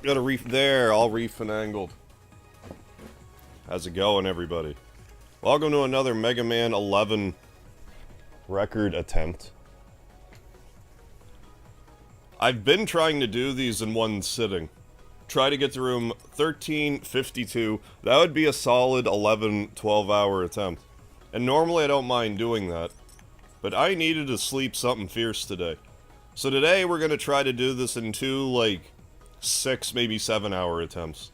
Got a reef there, all reef-finangled. How's it going, everybody? Welcome to another Mega Man 11 record attempt. I've been trying to do these in one sitting. Try to get to room 1352. That would be a solid 11, 12-hour attempt. And normally I don't mind doing that. But I needed to sleep something fierce today. So today we're going to try to do this in two, like, 6, maybe 7-hour attempts.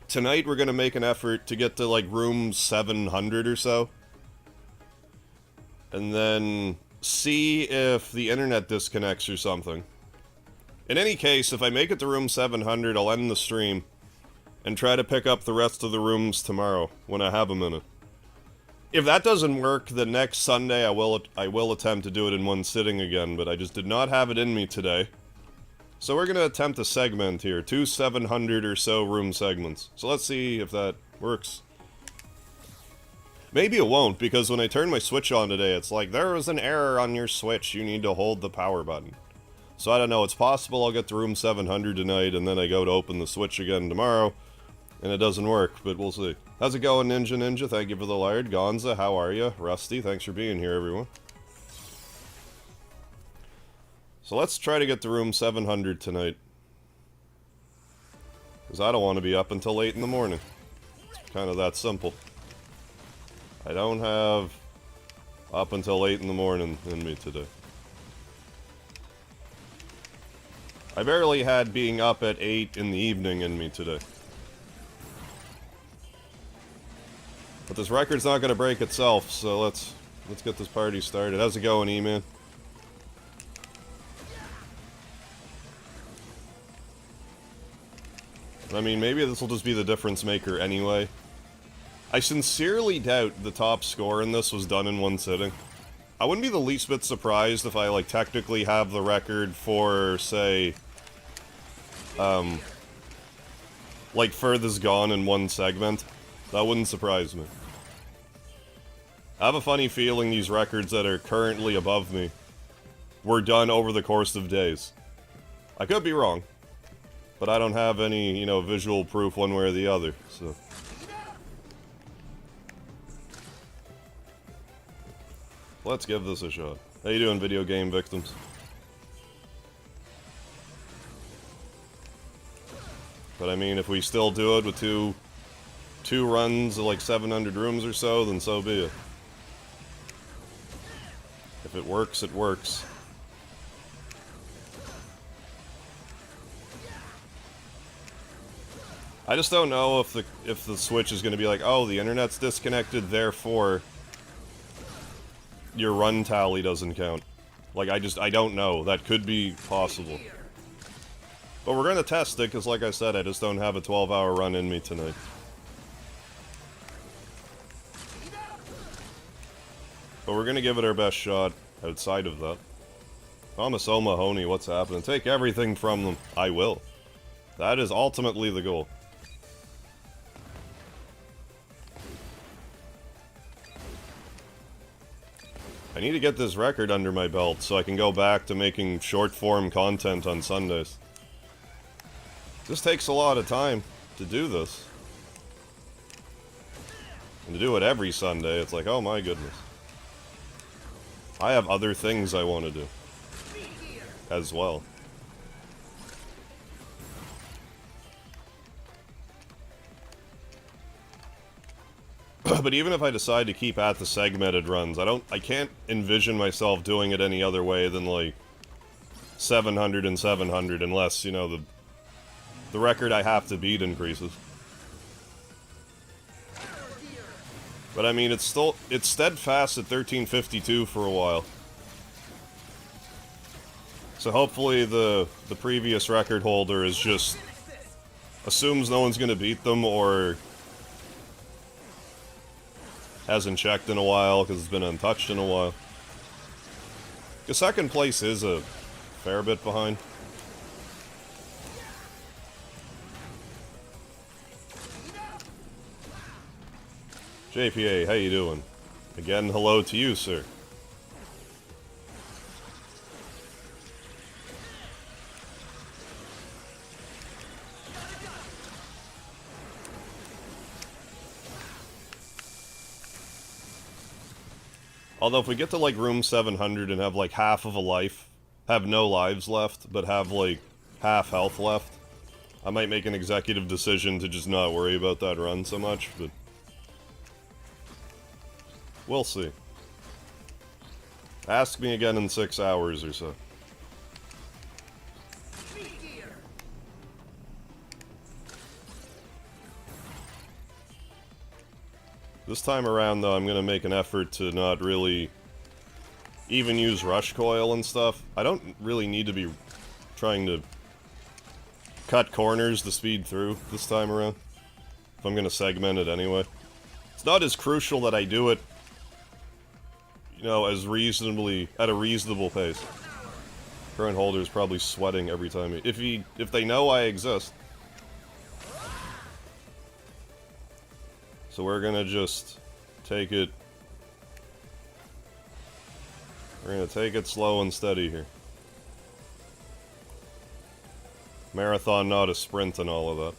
Tonight we're going to make an effort to get to, like, room 700 or so. And then see if the internet disconnects or something. In any case, if I make it to room 700, I'll end the stream and try to pick up the rest of the rooms tomorrow when I have a minute. If that doesn't work, then next Sunday I will attempt to do it in one sitting again, but I just did not have it in me today. So we're going to attempt a segment here, 2 700 or so room segments. So let's see if that works. Maybe it won't, because when I turned my Switch on today, it's like, there is an error on your Switch, you need to hold the power button. So I don't know, it's possible I'll get to room 700 tonight, and then I go to open the Switch again tomorrow, and it doesn't work, but we'll see. How's it going, Ninja? Thank you for the lard. Gonza, how are you? Rusty, thanks for being here, everyone. So let's try to get to room 700 tonight. Because I don't want to be up until 8 in the morning. It's kind of that simple. I don't have up until 8 in the morning in me today. I barely had being up at 8 in the evening in me today. But this record's not going to break itself, so let's get this party started. How's it going, E-Man? I mean, maybe this will just be the difference maker anyway. I sincerely doubt the top score in this was done in one sitting. I wouldn't be the least bit surprised if I, like, technically have the record for, say, like, furthest gone in one segment. That wouldn't surprise me. I have a funny feeling these records that are currently above me were done over the course of days. I could be wrong, but I don't have any, you know, visual proof one way or the other, so. Let's give this a shot. How you doing, video game victims? But I mean, if we still do it with two runs of like 700 rooms or so, then so be it. If it works, it works. I just don't know if the Switch is going to be like, oh, the internet's disconnected, therefore your run tally doesn't count. Like, I don't know. That could be possible. But we're going to test it, because like I said, I just don't have a 12-hour run in me tonight. But we're going to give it our best shot outside of that. Thomas O'Mahony, what's happening? Take everything from them. I will. That is ultimately the goal. I need to get this record under my belt so I can go back to making short-form content on Sundays. This takes a lot of time to do this. And to do it every Sunday, it's like, oh my goodness. I have other things I want to do. As well. But even if I decide to keep at the segmented runs, I can't envision myself doing it any other way than, like, 700 and 700, unless, you know, the record I have to beat increases. But I mean, it's steadfast at 1352 for a while. So hopefully the previous record holder is just assumes no one's gonna beat them, or hasn't checked in a while because it's been untouched in a while. Because second place is a fair bit behind. JPA, how you doing? Again, hello to you, sir. Although if we get to like room 700 and have like half of a life, have no lives left, but have like half health left, I might make an executive decision to just not worry about that run so much, but we'll see. Ask me again in 6 hours or so. This time around, though, I'm going to make an effort to not really even use rush coil and stuff. I don't really need to be trying to cut corners to speed through this time around, if I'm going to segment it anyway. It's not as crucial that I do it, you know, as reasonably, at a reasonable pace. Current holder's probably sweating every time. If they know I exist. So we're gonna just take it. We're gonna take it slow and steady here. Marathon, not a sprint, and all of that.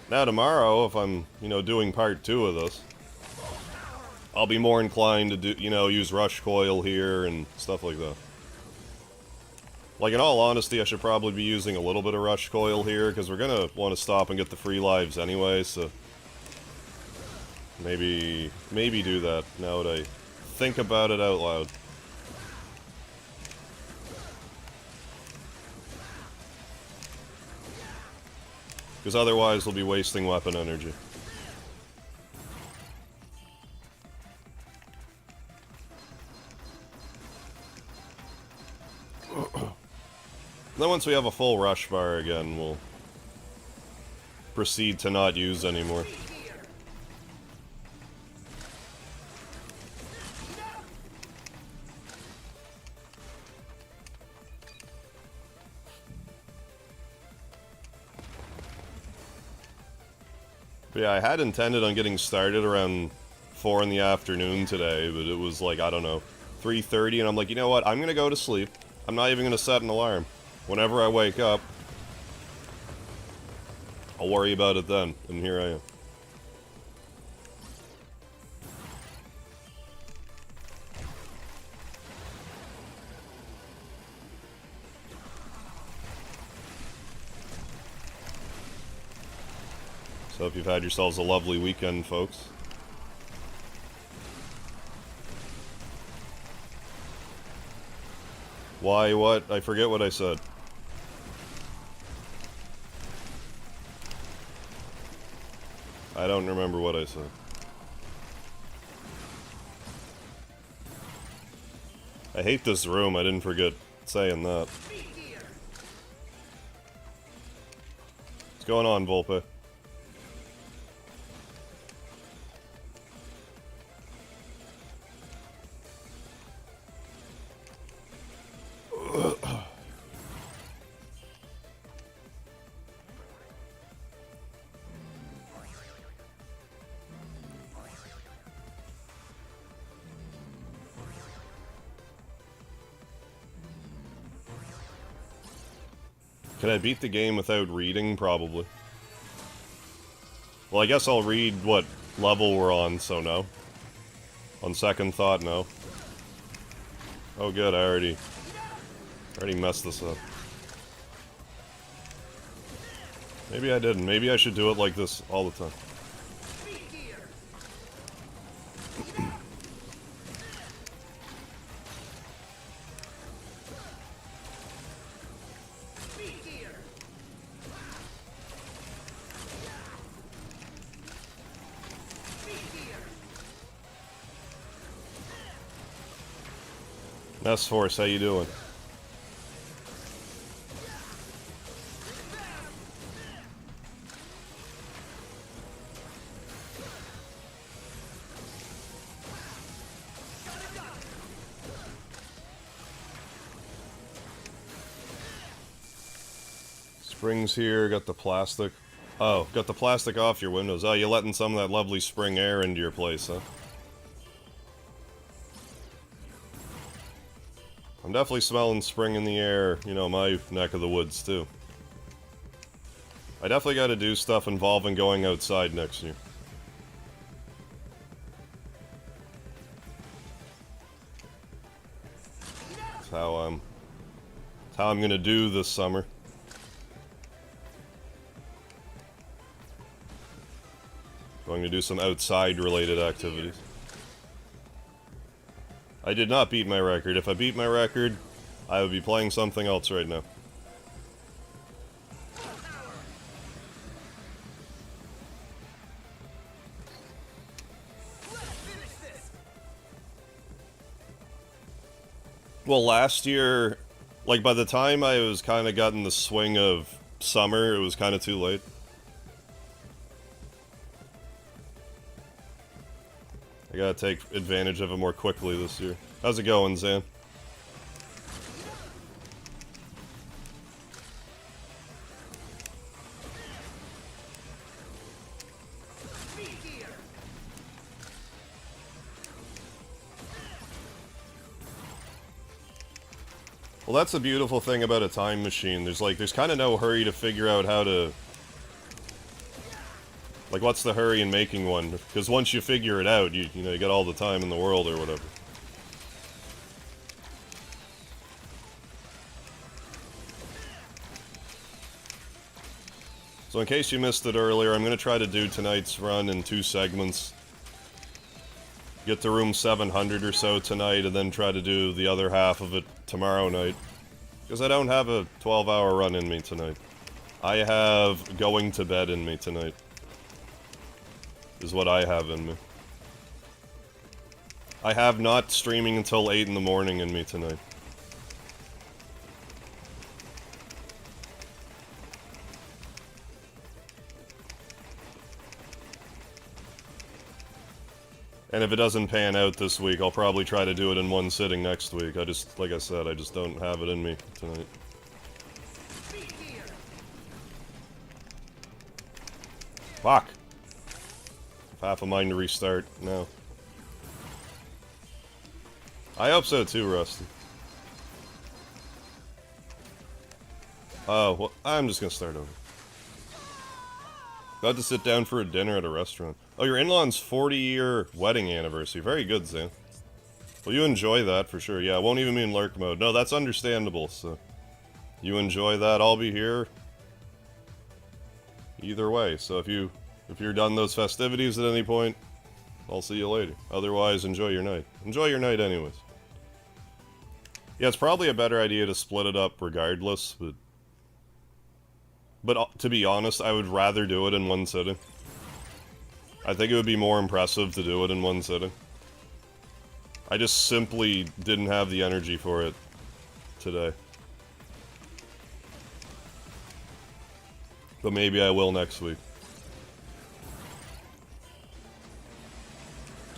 Now tomorrow, if I'm, you know, doing part 2 of this, I'll be more inclined to do, you know, use rush coil here and stuff like that. Like, in all honesty, I should probably be using a little bit of rush coil here, because we're gonna want to stop and get the free lives anyway, so maybe do that, now that I think about it out loud. Because otherwise we'll be wasting weapon energy. Then once we have a full rush bar again, we'll proceed to not use anymore. But yeah, I had intended on getting started around 4 in the afternoon today, but it was like, I don't know, 3:30, and I'm like, you know what, I'm gonna go to sleep. I'm not even gonna set an alarm. Whenever I wake up, I'll worry about it then, and here I am. So hope you've had yourselves a lovely weekend, folks. Why, what? I forget what I said. I don't remember what I said. I hate this room, I didn't forget saying that. What's going on, Volpe? Can I beat the game without reading? Probably. Well, I guess I'll read what level we're on, so no. On second thought, no. Oh good, I already messed this up. Maybe I didn't. Maybe I should do it like this all the time. S-Force, how you doing? Springs here, got the plastic. Oh, got the plastic off your windows. Oh, you're letting some of that lovely spring air into your place, huh? I'm definitely smelling spring in the air, you know, my neck of the woods, too. I definitely gotta do stuff involving going outside next year. how I'm gonna do this summer. Going to do some outside related activities. I did not beat my record. If I beat my record, I would be playing something else right now. Well, last year, like by the time I was kind of gotten the swing of summer, it was kind of too late. I gotta take advantage of it more quickly this year. How's it going, Zan? Well, that's the beautiful thing about a time machine. There's kind of no hurry to figure out how to... Like, what's the hurry in making one? Because once you figure it out, you know, you got all the time in the world or whatever. So in case you missed it earlier, I'm going to try to do tonight's run in 2 segments. Get to room 700 or so tonight, and then try to do the other half of it tomorrow night. Because I don't have a 12-hour run in me tonight. I have going to bed in me tonight. Is what I have in me. I have not streaming until 8 in the morning in me tonight. And if it doesn't pan out this week, I'll probably try to do it in one sitting next week. Like I said, I just don't have it in me tonight. Fuck! Half a mind to restart now. I hope so too, Rusty. Oh, well, I'm just gonna start over. Got to sit down for a dinner at a restaurant. Oh, your in-law's 40-year wedding anniversary. Very good, Zan. Well, you enjoy that for sure. Yeah, it won't even be in lurk mode. No, that's understandable, so... You enjoy that, I'll be here. Either way, so if you're done those festivities at any point, I'll see you later. Otherwise, enjoy your night. Enjoy your night anyways. Yeah, it's probably a better idea to split it up regardless, but to be honest, I would rather do it in one sitting. I think it would be more impressive to do it in one sitting. I just simply didn't have the energy for it today. But maybe I will next week.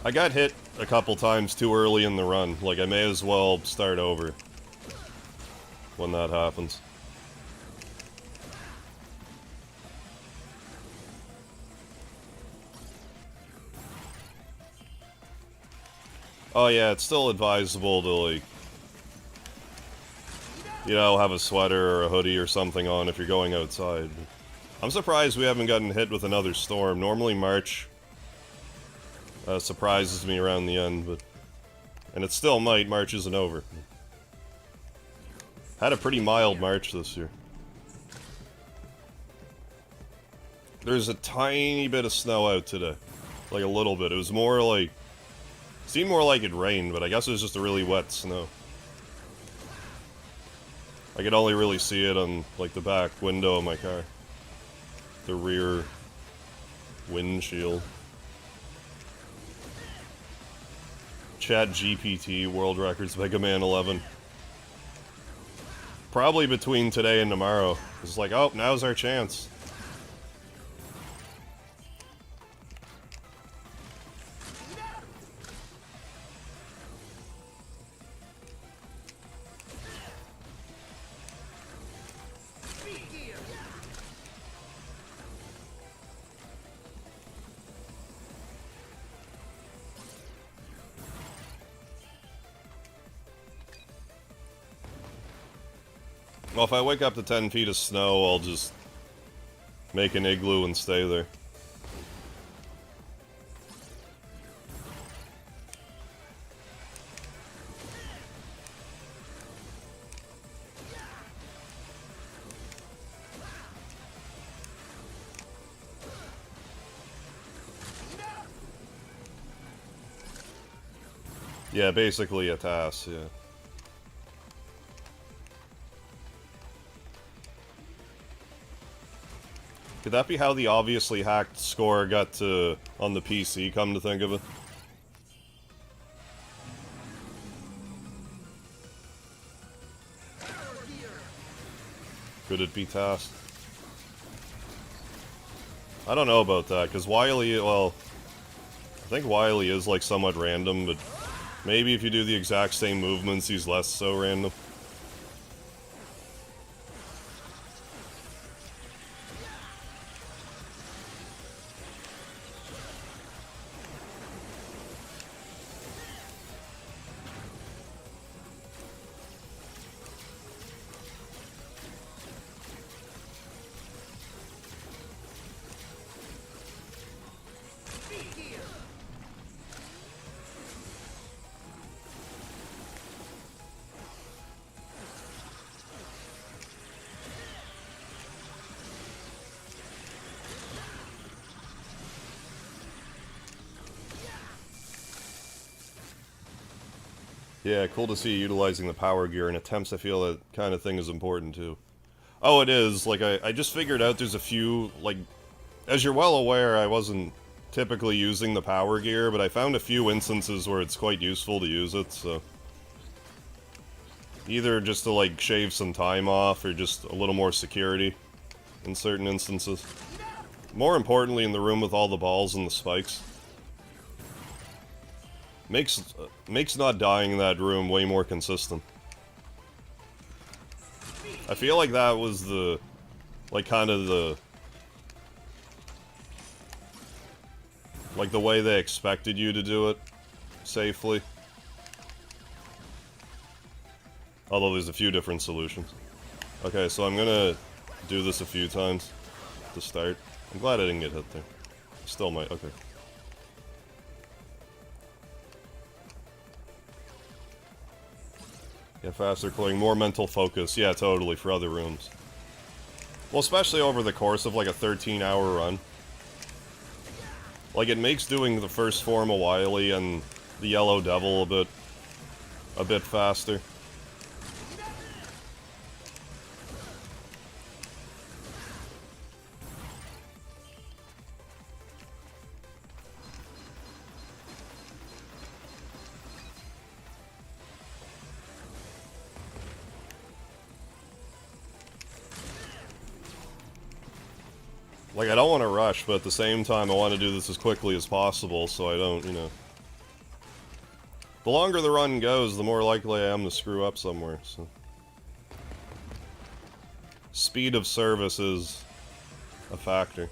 I got hit a couple times too early in the run. Like, I may as well start over when that happens. Oh yeah, it's still advisable to, like, you know, have a sweater or a hoodie or something on if you're going outside. I'm surprised we haven't gotten hit with another storm. Normally March surprises me around the end, but... And it still might, March isn't over. Had a pretty mild March this year. There's a tiny bit of snow out today. Like a little bit. It was more like... Seemed more like it rained, but I guess it was just a really wet snow. I could only really see it on, like, the back window of my car. The rear windshield. Chat GPT World Records Megaman 11. Probably between today and tomorrow. It's like, oh, now's our chance. Well, if I wake up to 10 feet of snow, I'll just make an igloo and stay there. Yeah, basically a task, yeah. Could that be how the obviously hacked score got to on the PC, come to think of it? Could it be tasked? I don't know about that, because Wily, well, I think Wily is like somewhat random, but maybe if you do the exact same movements, he's less so random. Yeah, cool to see you utilizing the power gear in attempts. I feel that kind of thing is important too. Oh, it is. Like, I just figured out there's a few, like, as you're well aware, I wasn't typically using the power gear, but I found a few instances where it's quite useful to use it, so. Either just to, like, shave some time off, or just a little more security in certain instances. More importantly, in the room with all the balls and the spikes. Makes not dying in that room way more consistent. I feel like that was the, like, kind of the, like, the way they expected you to do it safely. Although there's a few different solutions. Okay, so I'm gonna do this a few times to start. I'm glad I didn't get hit there. Still might, okay. Yeah, faster clearing, more mental focus. Yeah, totally, for other rooms. Well, especially over the course of, like, a 13-hour run. Like, it makes doing the first form of Wily and the Yellow Devil a bit faster. Like, I don't want to rush, but at the same time, I want to do this as quickly as possible, so I don't, you know. The longer the run goes, the more likely I am to screw up somewhere, so. Speed of service is a factor.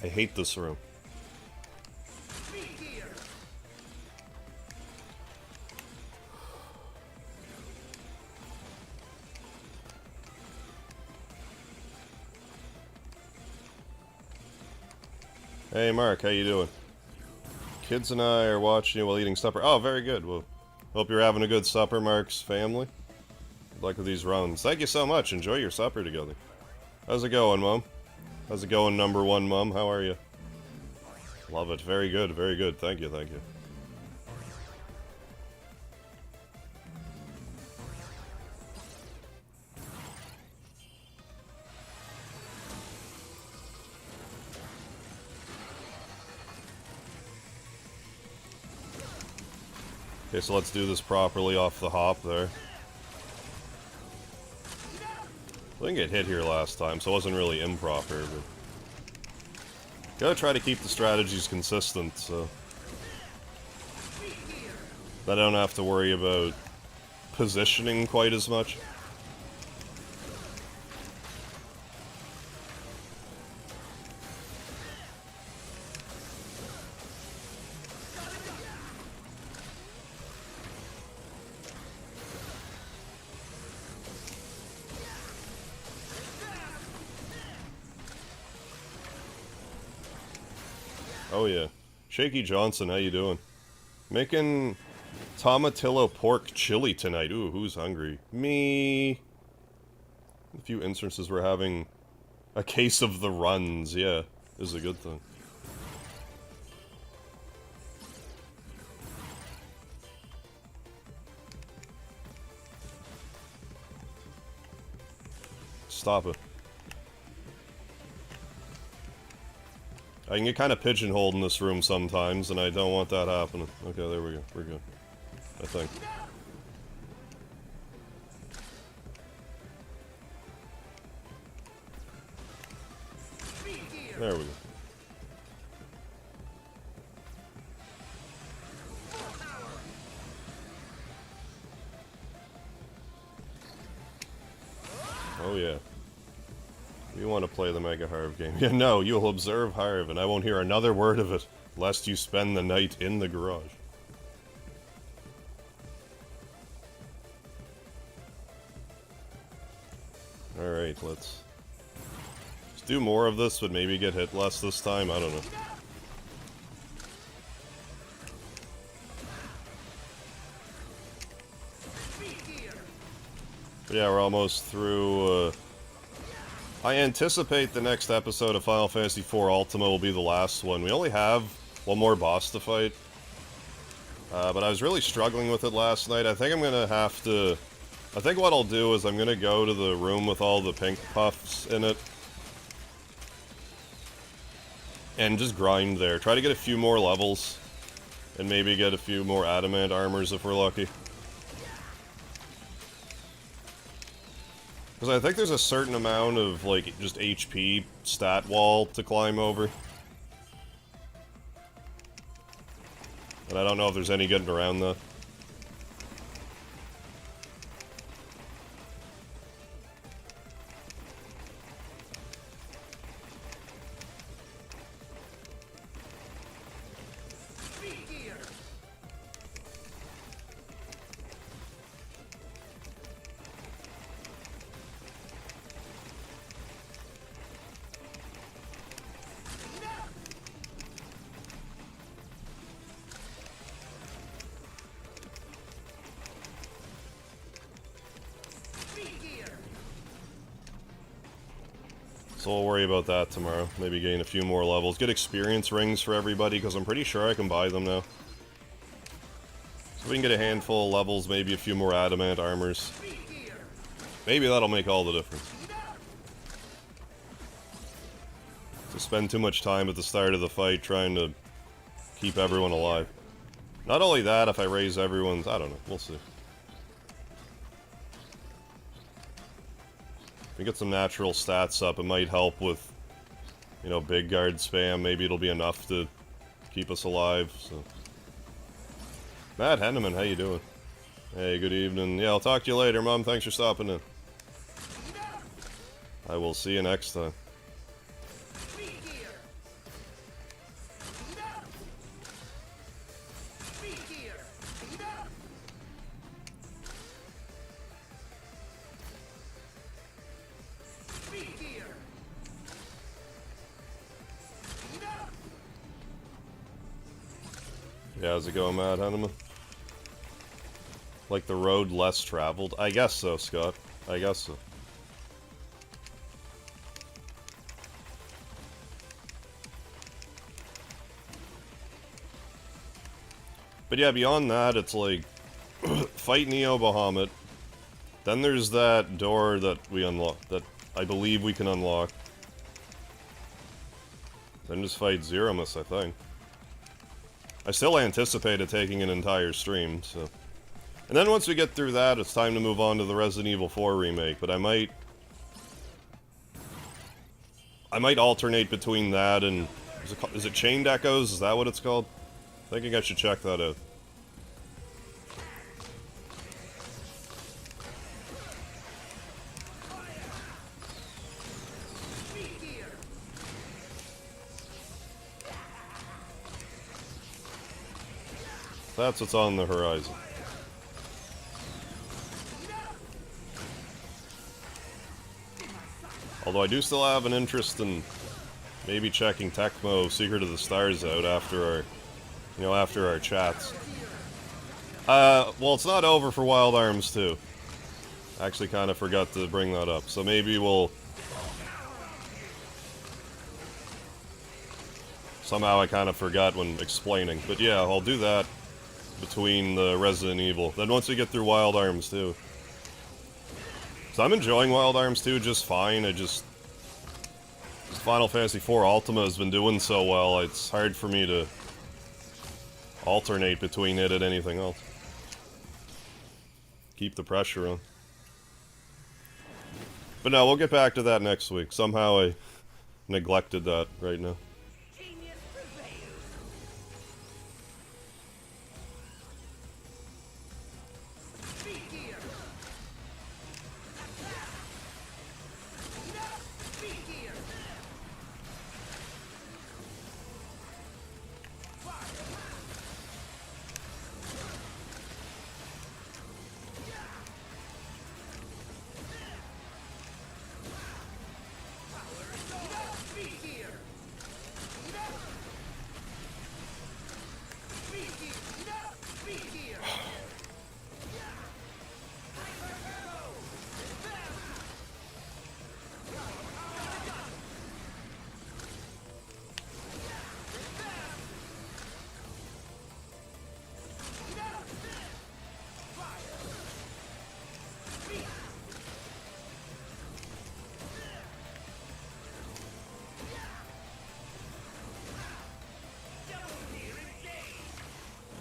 I hate this room. Hey Mark, how you doing? Kids and I are watching you while eating supper. Oh, very good. Well, hope you're having a good supper, Mark's family. Good luck with these runs. Thank you so much. Enjoy your supper together. How's it going, Mom? How's it going, number one, Mom? How are you? Love it. Very good, very good. Thank you, thank you. Okay, so let's do this properly off the hop there. I didn't get hit here last time, so it wasn't really improper, but... Gotta try to keep the strategies consistent, so... I don't have to worry about positioning quite as much. Oh yeah. Shaky Johnson, how you doing? Making tomatillo pork chili tonight. Ooh, who's hungry? Me. A few instances we're having a case of the runs. Yeah, this is a good thing. Stop it. I can get kind of pigeonholed in this room sometimes, and I don't want that happening. Okay, there we go. We're good. I think. There we go. Oh yeah. You want to play the MegaHarv game. Yeah, no, you'll observe Harv, and I won't hear another word of it, lest you spend the night in the garage. Alright, let's do more of this, but maybe get hit less this time, I don't know. But yeah, we're almost through, I anticipate the next episode of Final Fantasy IV Ultima will be the last one. We only have one more boss to fight. But I was really struggling with it last night. I think I'm gonna have to... I think what I'll do is I'm gonna go to the room with all the pink puffs in it. And just grind there. Try to get a few more levels. And maybe get a few more adamant armors if we're lucky. Because I think there's a certain amount of, like, just HP stat wall to climb over. And I don't know if there's any getting around that. So we'll worry about that tomorrow. Maybe gain a few more levels. Get experience rings for everybody, because I'm pretty sure I can buy them now. So we can get a handful of levels, maybe a few more adamant armors. Maybe that'll make all the difference. To spend too much time at the start of the fight trying to keep everyone alive. Not only that, if I raise everyone's... I don't know. We'll see. If we get some natural stats up, it might help with, you know, big guard spam. Maybe it'll be enough to keep us alive, so... Matt Henneman, how you doing? Hey, good evening. Yeah, I'll talk to you later, Mom. Thanks for stopping in. I will see you next time. Yeah, how's it going, Matt Henneman? Like the road less traveled? I guess so, Scott. I guess so. But yeah, beyond that, it's like, fight Neo Bahamut. Then there's that door that we unlock, that I believe we can unlock. Then just fight Zeromus, I think. I still anticipate it taking an entire stream, so... And then once we get through that, it's time to move on to the Resident Evil 4 remake, but I might alternate between that and... Is it Chained Echoes? Is that what it's called? I think I should check that out. That's what's on the horizon. Although I do still have an interest in maybe checking Tecmo Secret of the Stars out after our, after our chats. Well, it's not over for Wild Arms 2. I actually kind of forgot to bring that up, so maybe we'll... Somehow I kind of forgot when explaining, but yeah, I'll do that between the Resident Evil. Then once we get through Wild Arms 2. So I'm enjoying Wild Arms 2 just fine, Final Fantasy IV Ultima has been doing so well, it's hard for me to alternate between it and anything else. Keep the pressure on. But no, we'll get back to that next week. Somehow I neglected that right now.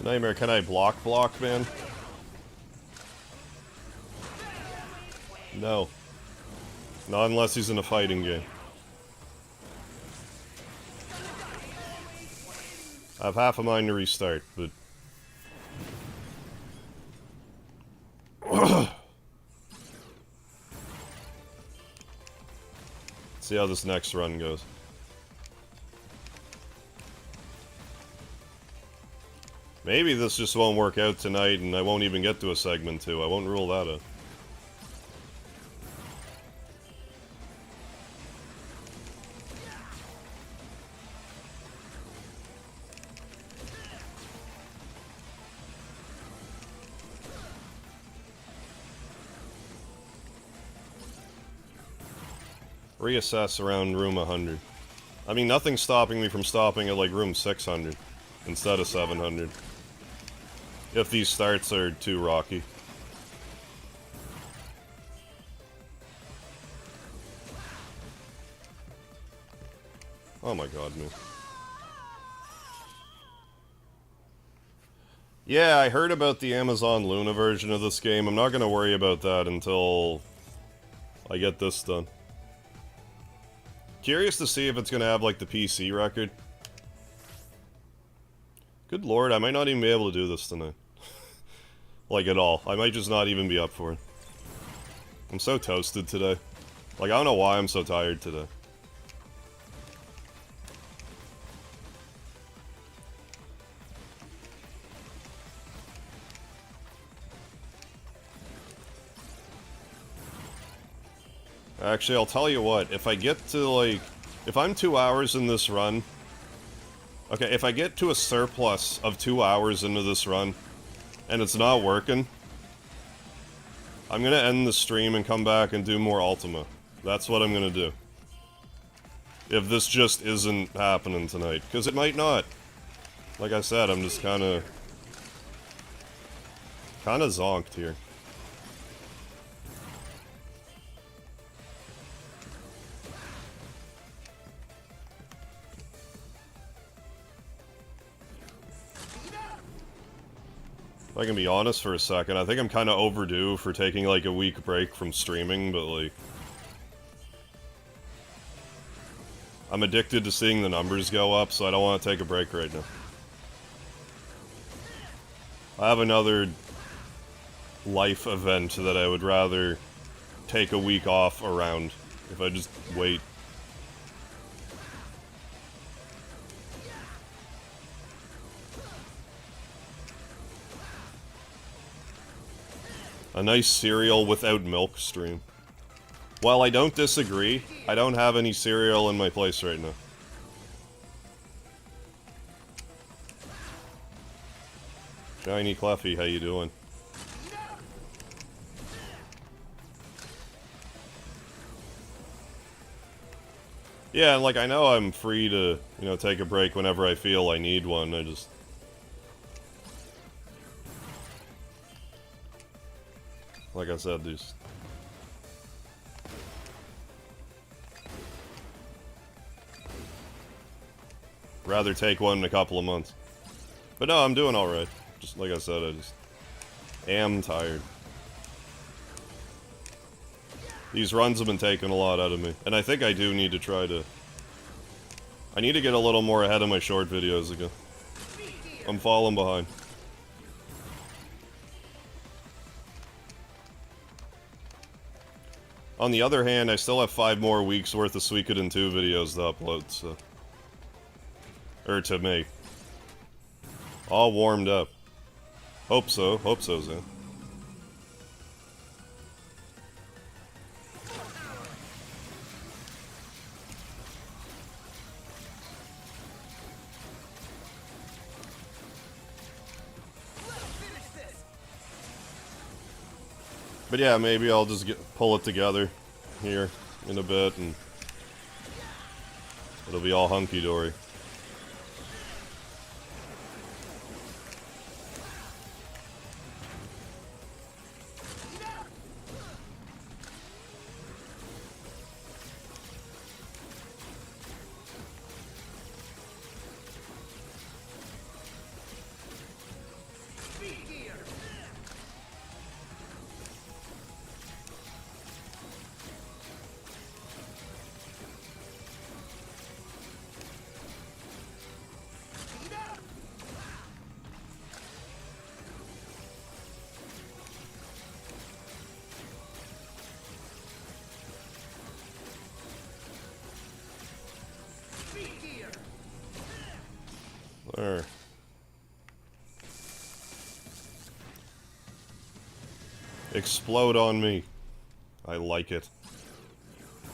Nightmare, can I block, man? No. Not unless he's in a fighting game. I have half a mind to restart, but... See how this next run goes. Maybe this just won't work out tonight and I won't even get to a segment 2. I won't rule that out. Reassess around room 100. I mean, nothing's stopping me from stopping at like room 600 instead of 700. If these starts are too rocky. Oh my god, man. Yeah, I heard about the Amazon Luna version of this game. I'm not gonna worry about that until I get this done. Curious to see if it's gonna have like the PC record. Good lord, I might not even be able to do this tonight. Like, at all. I might just not even be up for it. I'm so toasted today. Like, I don't know why I'm so tired today. Actually, I'll tell you what. If I get to, like... If I'm 2 hours in this run... Okay, if I get to a surplus of 2 hours into this run... and it's not working, I'm gonna end the stream and come back and do more Ultima. That's what I'm gonna do. If this just isn't happening tonight. Because it might not. Like I said, I'm just kinda zonked here. If I can be honest for a second, I think I'm kind of overdue for taking like a week break from streaming, but like... I'm addicted to seeing the numbers go up, so I don't want to take a break right now. I have another life event that I would rather take a week off around, if I just wait. A nice cereal without milk stream. While I don't disagree, I don't have any cereal in my place right now. Shiny Cleffy, how you doing? Yeah, and like, I know I'm free to, you know, take a break whenever I feel I need one, I just... Like I said, these... Rather take one in a couple of months. But no, I'm doing alright. Just like I said, I just... am tired. These runs have been taking a lot out of me. And I think I do need to try to... I need to get a little more ahead of my short videos again. I'm falling behind. On the other hand, I still have 5 more weeks worth of Suikoden 2 videos to upload, so... Or to make. All warmed up. Hope so, Zan. But yeah, maybe I'll just pull it together here in a bit, and it'll be all hunky-dory. There. Explode on me. I like it.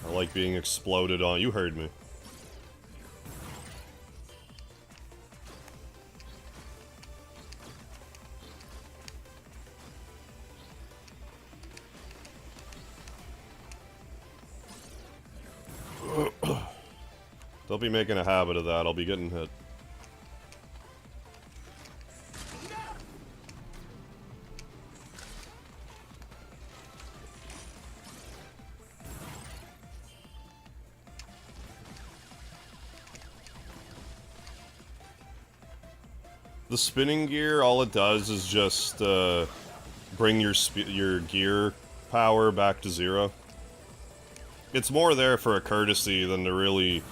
I like being exploded on. You heard me. Don't be making a habit of that. I'll be getting hit. The spinning gear, all it does is just bring your gear power back to 0. It's more there for a courtesy than to really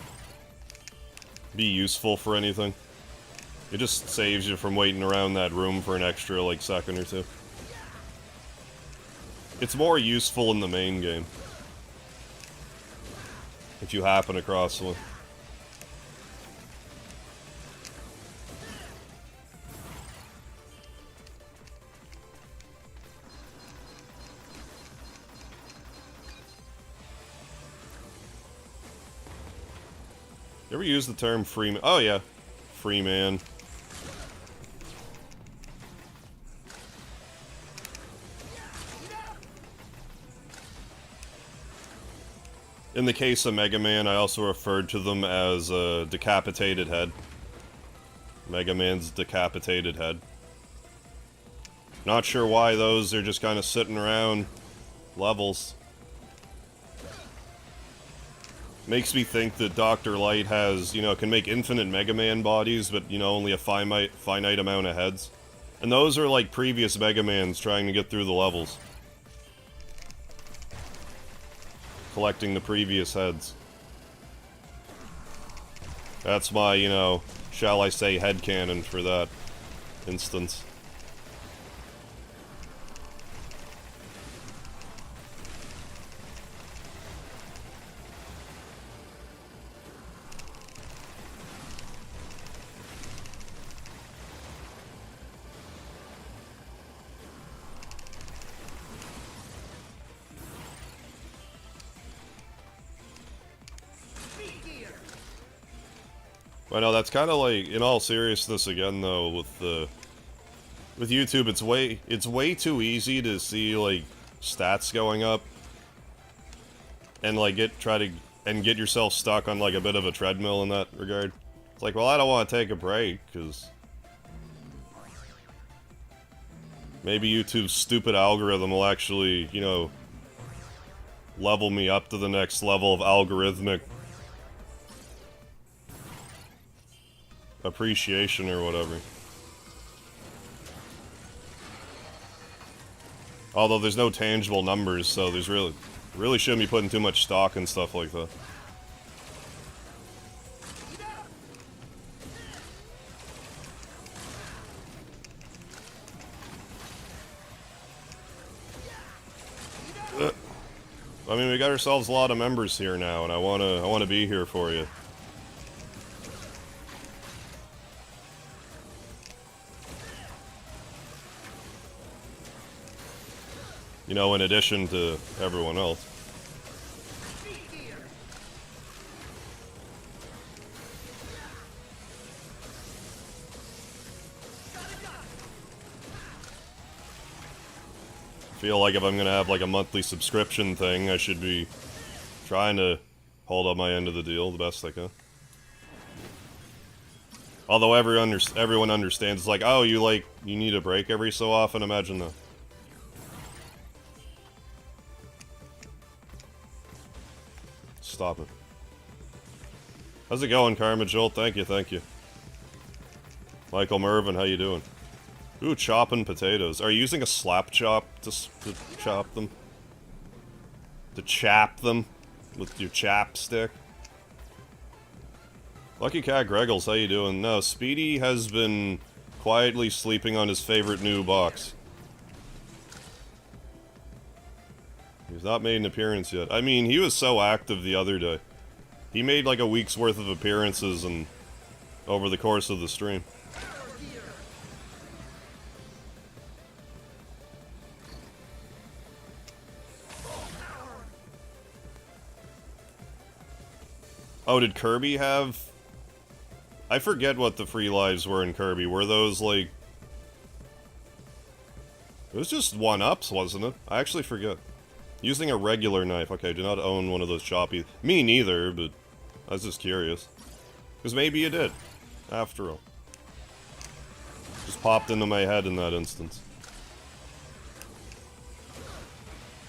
be useful for anything. It just saves you from waiting around that room for an extra, like, second or two. It's more useful in the main game. If you happen across one. You ever use the term free man? Oh yeah, free man. In the case of Mega Man, I also referred to them as a decapitated head. Mega Man's decapitated head. Not sure why those are just kind of sitting around levels. Makes me think that Dr. Light has, you know, can make infinite Mega Man bodies, but, you know, only a finite amount of heads. And those are like previous Mega Mans trying to get through the levels. Collecting the previous heads. That's my, you know, shall I say headcanon for that instance. I know that's kind of like, in all seriousness again though, with YouTube, it's way too easy to see like stats going up and like get yourself stuck on like a bit of a treadmill in that regard. It's like, well, I don't want to take a break because maybe YouTube's stupid algorithm will actually, you know, level me up to the next level of algorithmic appreciation or whatever. Although there's no tangible numbers, so there's really shouldn't be putting too much stock in stuff like that. I mean, we got ourselves a lot of members here now, and I wanna be here for you. You know, in addition to everyone else. I feel like if I'm gonna have like a monthly subscription thing, I should be trying to hold up my end of the deal the best I can. Although everyone understands, it's like, oh, you need a break every so often. Imagine that. Stop it. How's it going, Karma Jolt? Thank you, thank you. Michael Mervin, how you doing? Ooh, chopping potatoes. Are you using a slap chop to chop them? To chap them with your chapstick? Lucky Cat Greggles, how you doing? No, Speedy has been quietly sleeping on his favorite new box. He's not made an appearance yet. I mean, he was so active the other day. He made like a week's worth of appearances and over the course of the stream. Oh, did Kirby have... I forget what the free lives were in Kirby. Were those, like... It was just 1-ups, wasn't it? I actually forget. Using a regular knife. Okay, do not own one of those choppy... Me neither, but I was just curious. Because maybe you did, after all. Just popped into my head in that instance.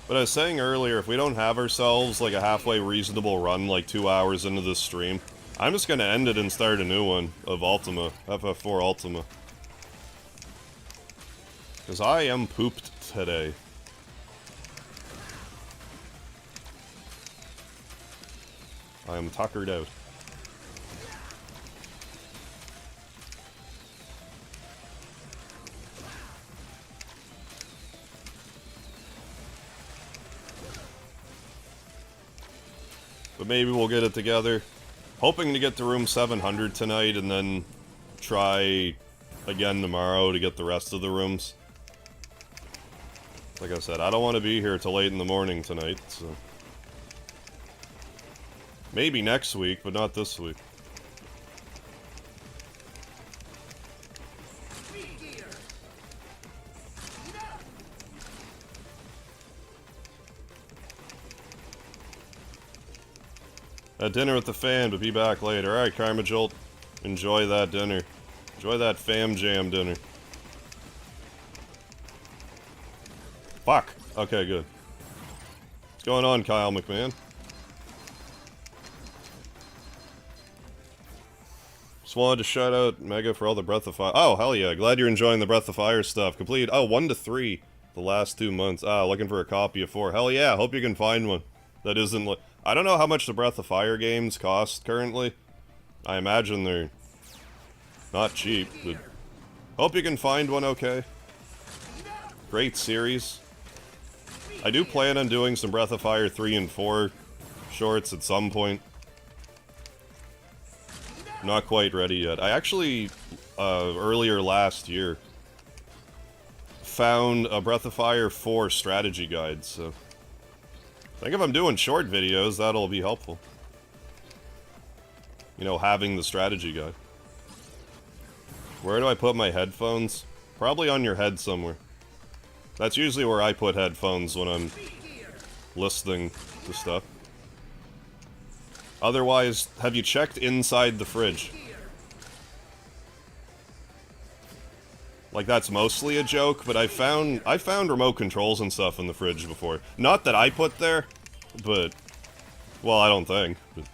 But I was saying earlier, if we don't have ourselves like a halfway reasonable run, like 2 hours into this stream, I'm just gonna end it and start a new one of Ultima, FF4 Ultima. Because I am pooped today. I am tuckered out. But maybe we'll get it together. Hoping to get to room 700 tonight and then try again tomorrow to get the rest of the rooms. Like I said, I don't want to be here till late in the morning tonight, so... Maybe next week, but not this week. Dinner with the fan, but be back later. Alright, Karma Jolt. Enjoy that dinner. Enjoy that fam jam dinner. Fuck! Okay, good. What's going on, Kyle McMahon? Just wanted to shout out Mega for all the Breath of Fire. Oh, hell yeah. Glad you're enjoying the Breath of Fire stuff. Complete. Oh, 1 to 3 the last 2 months. Ah, looking for a copy of 4. Hell yeah. Hope you can find one. That isn't like... I don't know how much the Breath of Fire games cost currently. I imagine they're not cheap, but hope you can find one okay. Great series. I do plan on doing some Breath of Fire 3 and 4 shorts at some point. Not quite ready yet. I actually, earlier last year, found a Breath of Fire 4 strategy guide, so... I think if I'm doing short videos, that'll be helpful. you know, having the strategy guide. Where do I put my headphones? Probably on your head somewhere. That's usually where I put headphones when I'm listening to stuff. Otherwise, have you checked inside the fridge? Like, that's mostly a joke, but I found remote controls and stuff in the fridge before. Not that I put there, but... Well, I don't think. But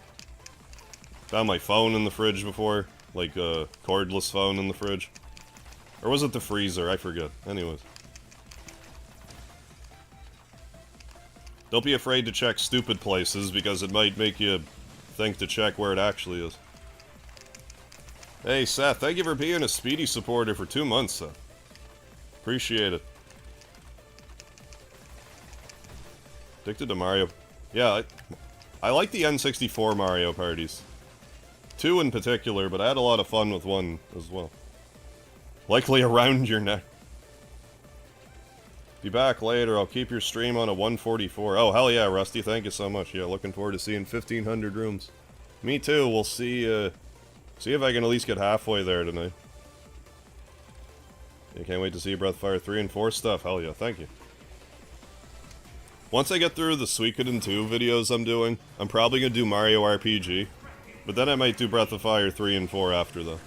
found my phone in the fridge before. Like, a cordless phone in the fridge. Or was it the freezer? I forget. Anyways. Don't be afraid to check stupid places, because it might make you think to check where it actually is. Hey, Seth, thank you for being a Speedy supporter for 2 months, Seth. Appreciate it. Addicted to Mario. Yeah, I like the N64 Mario parties. 2 in particular, but I had a lot of fun with 1 as well. Likely around your neck. Be back later, I'll keep your stream on a 144. Oh, hell yeah, Rusty, thank you so much. Yeah, looking forward to seeing 1,500 rooms. Me too, we'll see, see if I can at least get halfway there tonight. I can't wait to see Breath of Fire 3 and 4 stuff. Hell yeah, thank you. Once I get through the Suikoden 2 videos I'm doing, I'm probably gonna do Mario RPG. But then I might do Breath of Fire 3 and 4 after, though.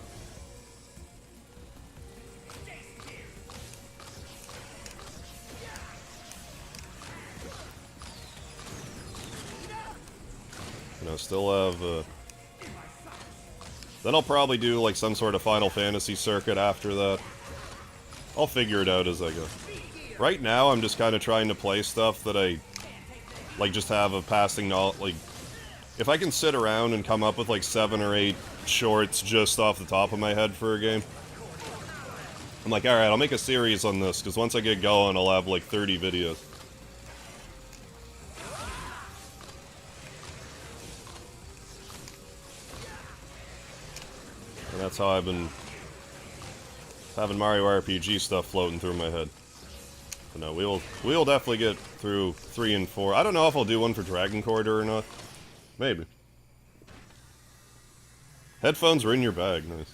And I still have, Then I'll probably do, like, some sort of Final Fantasy circuit after that. I'll figure it out as I go. Right now, I'm just kind of trying to play stuff that I, like, just have a passing knowledge, like... If I can sit around and come up with like 7 or 8 shorts just off the top of my head for a game, I'm like, alright, I'll make a series on this, because once I get going, I'll have like 30 videos. And that's how I've been having Mario RPG stuff floating through my head. But no, we'll definitely get through 3 and 4. I don't know if I'll do one for Dragon Quarter or not. Maybe. Headphones were in your bag, nice.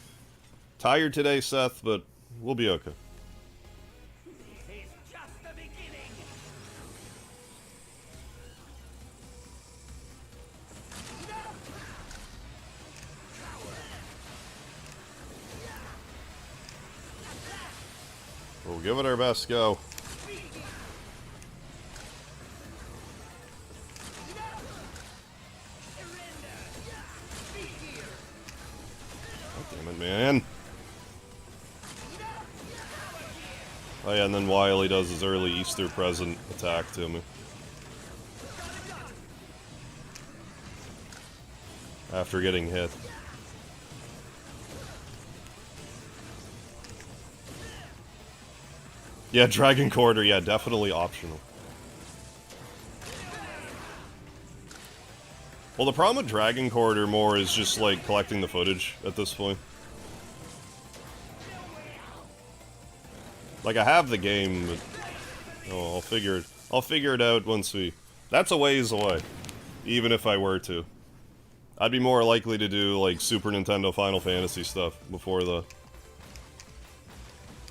Tired today, Seth, but we'll be okay. We'll give it our best go. Man. Oh yeah, and then Wily does his early Easter present attack to me. After getting hit. Yeah, Dragon Quarter, yeah, definitely optional. Well, the problem with Dragon Quarter more is just, like, collecting the footage at this point. Like, I have the game, but... Oh, I'll figure it out once we... That's a ways away. Even if I were to. I'd be more likely to do, like, Super Nintendo Final Fantasy stuff before the...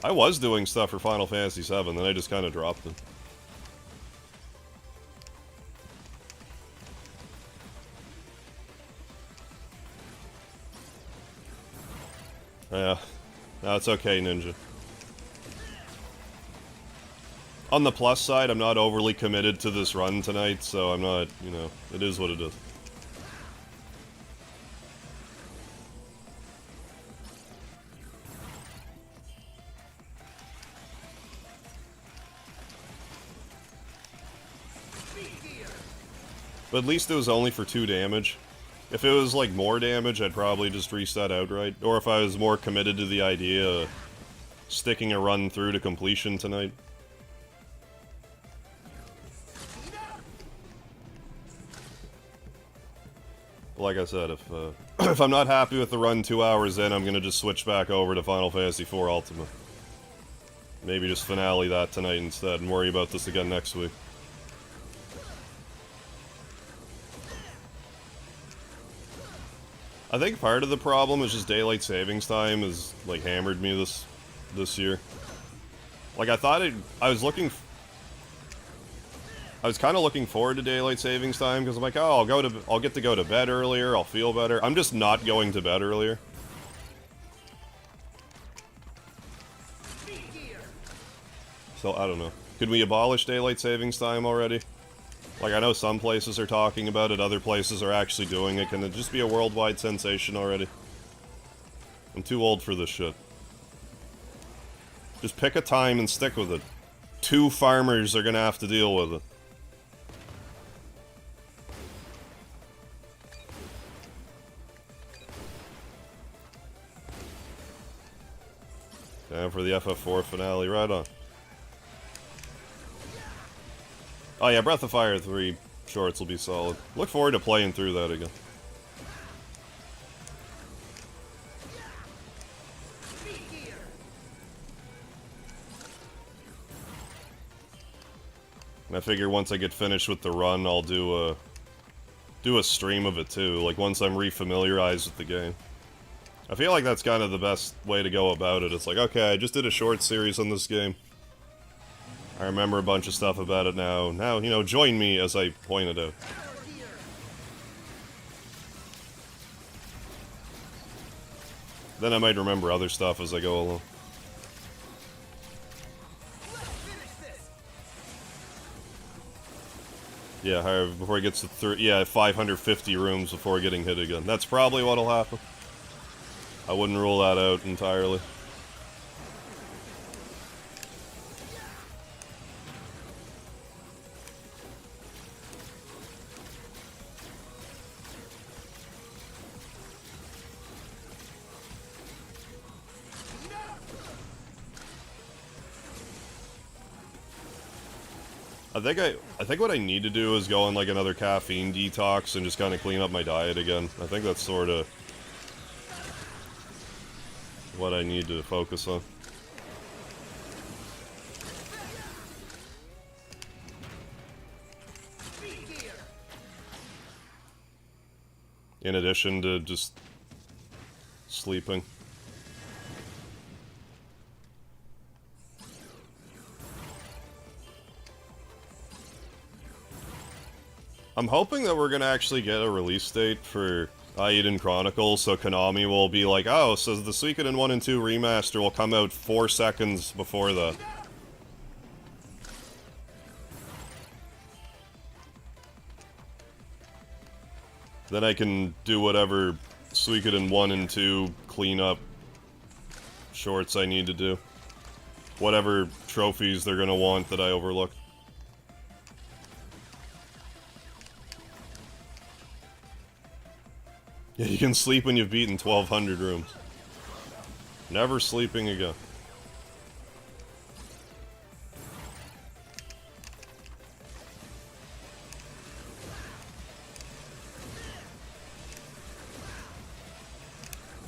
I was doing stuff for Final Fantasy VII, then I just kind of dropped it. Yeah. No, it's okay, Ninja. On the plus side, I'm not overly committed to this run tonight, so I'm not, you know, it is what it is. But at least it was only for 2 damage. If it was, like, more damage, I'd probably just reset outright. Or if I was more committed to the idea of sticking a run through to completion tonight. Like I said, if if I'm not happy with the run 2 hours in, I'm gonna just switch back over to Final Fantasy IV Ultimate. Maybe just finale that tonight instead and worry about this again next week. I think part of the problem is just daylight savings time has, like, hammered me this year. Like, I thought I was kind of looking forward to daylight savings time, because I'm like, oh, I'll get to go to bed earlier, I'll feel better. I'm just not going to bed earlier. So, I don't know. Could we abolish daylight savings time already? Like, I know some places are talking about it, other places are actually doing it. Can it just be a worldwide sensation already? I'm too old for this shit. Just pick a time and stick with it. 2 farmers are gonna have to deal with it. Time for the FF4 finale, right on. Oh yeah, Breath of Fire 3 shorts will be solid. Look forward to playing through that again. And I figure once I get finished with the run, I'll do a stream of it too, like once I'm refamiliarized with the game. I feel like that's kind of the best way to go about it. It's like, okay, I just did a short series on this game. I remember a bunch of stuff about it now. Now, you know, join me as I pointed out. Then I might remember other stuff as I go along. Yeah, Harv, before he gets to 550 rooms before getting hit again. That's probably what'll happen. I wouldn't rule that out entirely. I think what I need to do is go on like another caffeine detox and just kind of clean up my diet again. I think that's sort of what I need to focus on. In addition to just sleeping. I'm hoping that we're gonna actually get a release date for Aiden Chronicles, so Konami will be like, oh, so the Suikoden 1 and 2 remaster will come out 4 seconds before that. Then I can do whatever Suikoden 1 and 2 cleanup shorts I need to do. Whatever trophies they're gonna want that I overlooked. Yeah, you can sleep when you've beaten 1,200 rooms. Never sleeping again.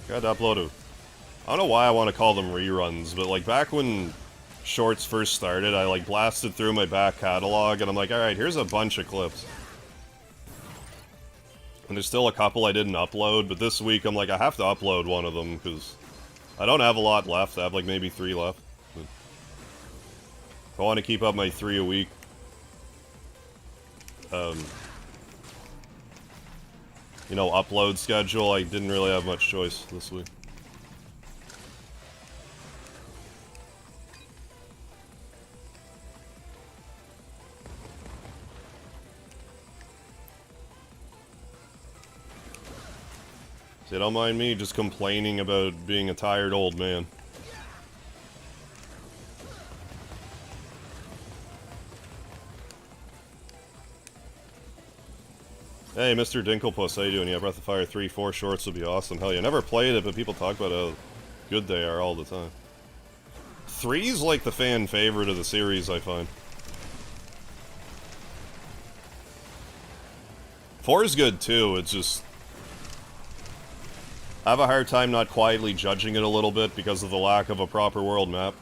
Gotta upload it. I don't know why I want to call them reruns, but like back when shorts first started, I like blasted through my back catalog and I'm like, alright, here's a bunch of clips. And there's still a couple I didn't upload, but this week I'm like, I have to upload one of them, because I don't have a lot left. I have like maybe 3 left. But if I want to keep up my 3 a week, you know, upload schedule, I didn't really have much choice this week. So don't mind me just complaining about being a tired old man. Hey, Mr. Dinklepuss, how you doing? Yeah, Breath of Fire 3, 4 shorts would be awesome. Hell yeah, never played it, but people talk about how good they are all the time. 3's like the fan favorite of the series, I find. 4's good too, it's just... I have a hard time not quietly judging it a little bit because of the lack of a proper world map.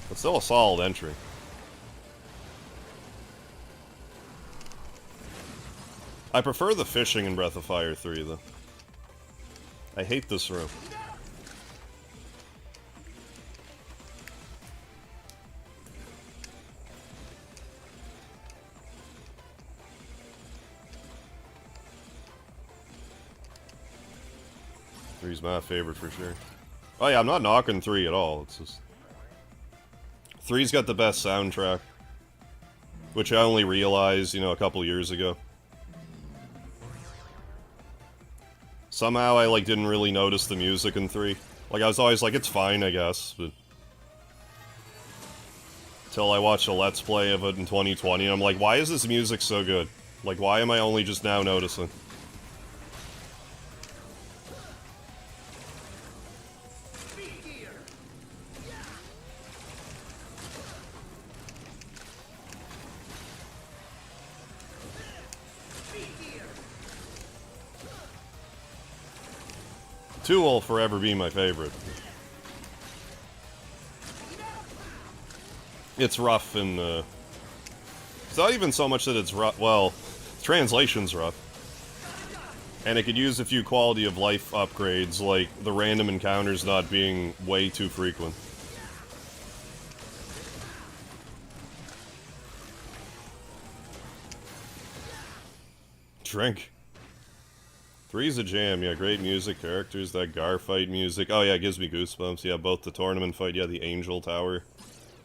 But still a solid entry. I prefer the fishing in Breath of Fire 3, though. I hate this room. Three's my favorite for sure. Oh yeah, I'm not knocking 3 at all. It's just... 3's got the best soundtrack. Which I only realized, you know, a couple years ago. Somehow I, like, didn't really notice the music in 3. Like, I was always like, it's fine, I guess, but... Till I watched a Let's Play of it in 2020, and I'm like, why is this music so good? Like, why am I only just now noticing? Two will forever be my favorite. It's rough and, it's not even so much that it's rough, well, translation's rough. And it could use a few quality of life upgrades, like the random encounters not being way too frequent. Drink. 3's a jam, yeah, great music, characters, that Gar fight music. Oh yeah, it gives me goosebumps, yeah, both the tournament fight, yeah, the Angel Tower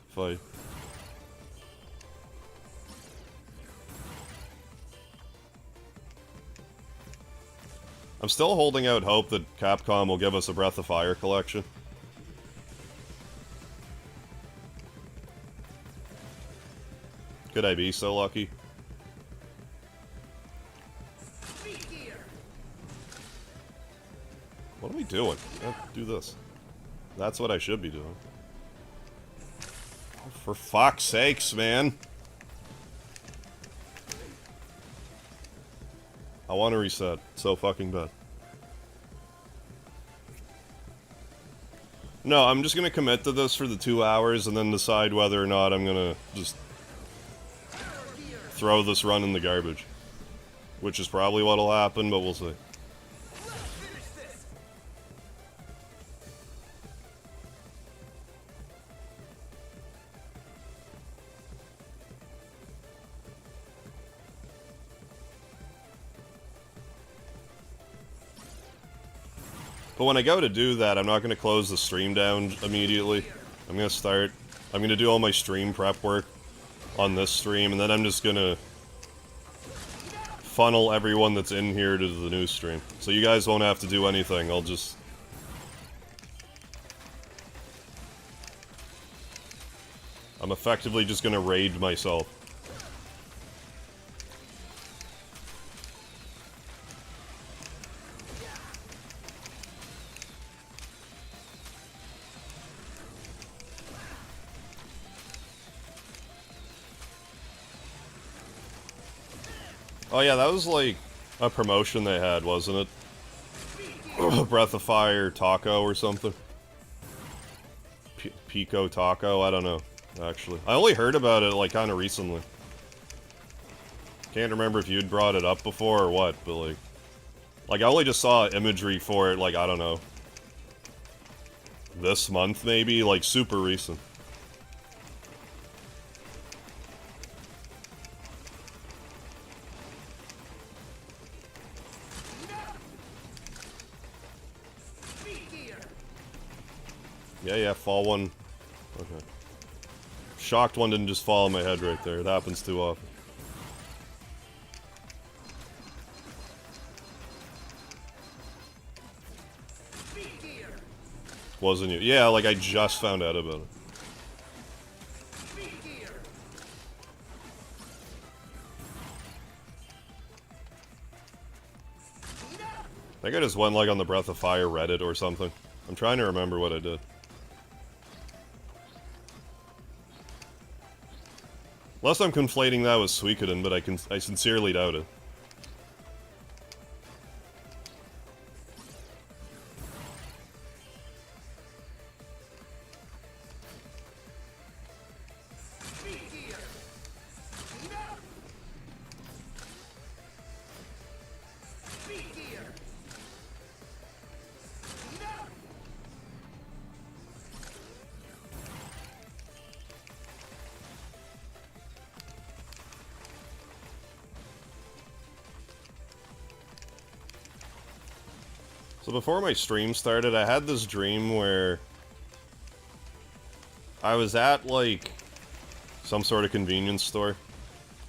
fight. I'm still holding out hope that Capcom will give us a Breath of Fire collection. Could I be so lucky? What are we doing? Do this. That's what I should be doing. Oh, for fuck's sakes, man. I want to reset. So fucking bad. No, I'm just gonna commit to this for the 2 hours and then decide whether or not I'm gonna just throw this run in the garbage. Which is probably what'll happen, but we'll see. But when I go to do that, I'm not going to close the stream down immediately. I'm going to do all my stream prep work on this stream, and then I'm just going to funnel everyone that's in here to the new stream. So you guys won't have to do anything, I'm effectively just going to raid myself. Oh yeah, that was like a promotion they had, wasn't it? Breath of Fire Taco or something. Pico Taco, I don't know, actually. I only heard about it like kind of recently. Can't remember if you'd brought it up before or what, but like I only just saw imagery for it, like, I don't know, this month maybe, like super recent. Yeah, fall one. Okay. Shocked one didn't just fall on my head right there. It happens too often. Wasn't you? Yeah, like I just found out about it. I think I just went like on the Breath of Fire Reddit or something. I'm trying to remember what I did. Unless I'm conflating that with Suikoden, but I sincerely doubt it. So before my stream started, I had this dream where I was at, like, some sort of convenience store,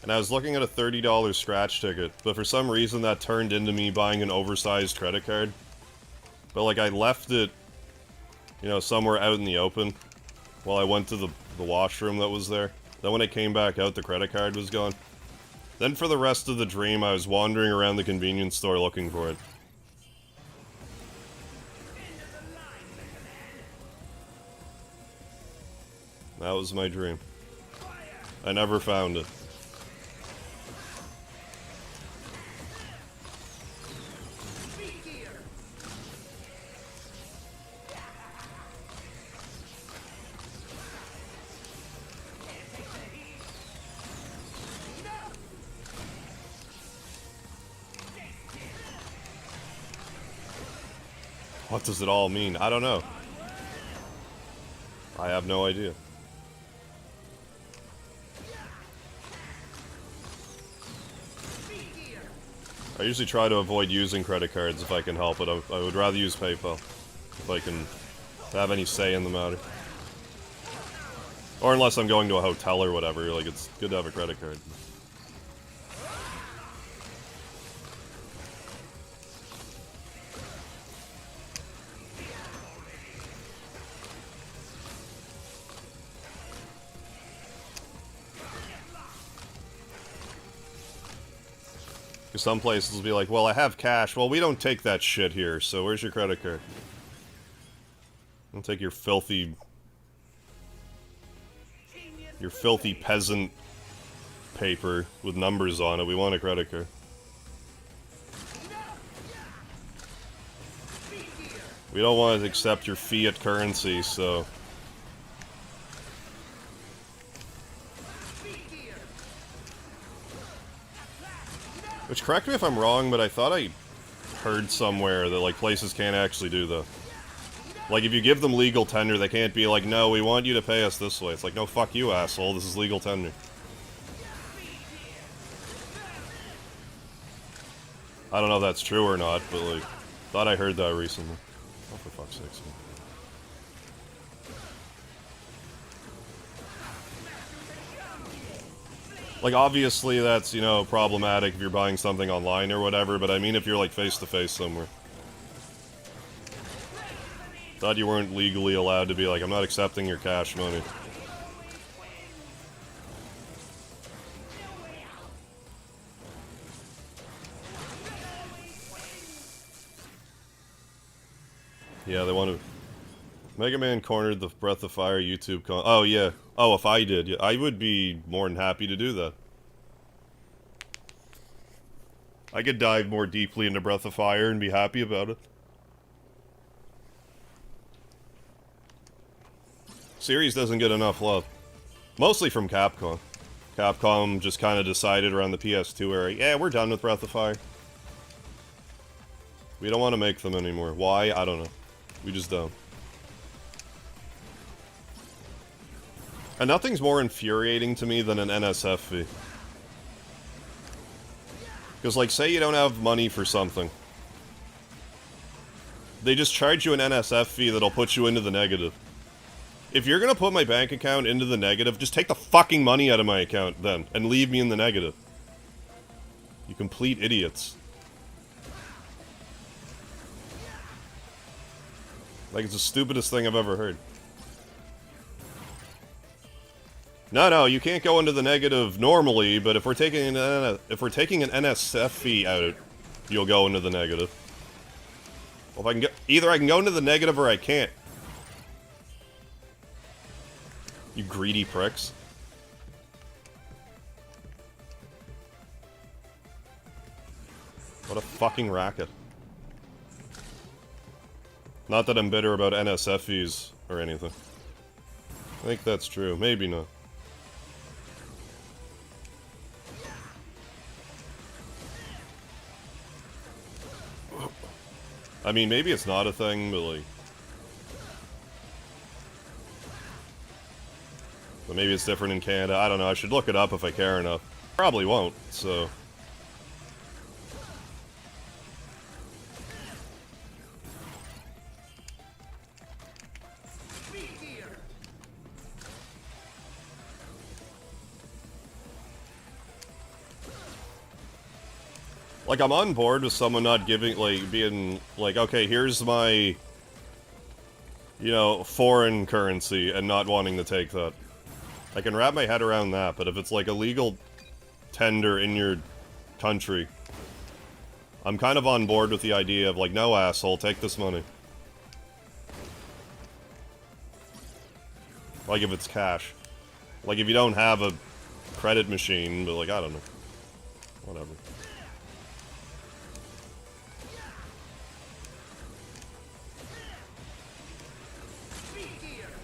and I was looking at a $30 scratch ticket, but for some reason that turned into me buying an oversized credit card. But, like, I left it, you know, somewhere out in the open while I went to the washroom that was there. Then when I came back out, the credit card was gone. Then for the rest of the dream, I was wandering around the convenience store looking for it. That was my dream. I never found it. What does it all mean? I don't know. I have no idea. I usually try to avoid using credit cards if I can help it. I would rather use PayPal if I can have any say in the matter. Or unless I'm going to a hotel or whatever, like, it's good to have a credit card. Because some places will be like, well, I have cash. Well, we don't take that shit here, so where's your credit card? Don't take your filthy peasant paper with numbers on it. We want a credit card. We don't want to accept your fiat currency, so... Which, correct me if I'm wrong, but I thought I heard somewhere that, like, places can't actually do that. Like, if you give them legal tender, they can't be like, no, we want you to pay us this way. It's like, no, fuck you, asshole. This is legal tender. I don't know if that's true or not, but, like, thought I heard that recently. Oh, for fuck's sake. Like, obviously that's, you know, problematic if you're buying something online or whatever, but I mean if you're, like, face-to-face somewhere. Thought you weren't legally allowed to be like, I'm not accepting your cash money. Yeah, they want to... Mega Man cornered the Breath of Fire YouTube con... Oh, yeah. Oh, if I did, yeah, I would be more than happy to do that. I could dive more deeply into Breath of Fire and be happy about it. Series doesn't get enough love. Mostly from Capcom. Capcom just kind of decided around the PS2 era, yeah, we're done with Breath of Fire. We don't want to make them anymore. Why? I don't know. We just don't. And nothing's more infuriating to me than an NSF fee. Because, like, say you don't have money for something. They just charge you an NSF fee that'll put you into the negative. If you're gonna put my bank account into the negative, just take the fucking money out of my account, then, and leave me in the negative. You complete idiots. Like, it's the stupidest thing I've ever heard. No, you can't go into the negative normally, but if we're taking an NSF fee out, you'll go into the negative. Well, if I can get... Either I can go into the negative or I can't. You greedy pricks. What a fucking racket. Not that I'm bitter about NSF fees or anything. I think that's true. Maybe not. I mean, maybe it's not a thing, but like... But maybe it's different in Canada. I don't know. I should look it up if I care enough. Probably won't, so... Like, I'm on board with someone not giving, like, being, like, okay, here's my, you know, foreign currency, and not wanting to take that. I can wrap my head around that, but if it's, like, a legal tender in your country, I'm kind of on board with the idea of, like, no, asshole, take this money. Like, if it's cash. Like, if you don't have a credit machine, but, like, I don't know. Whatever.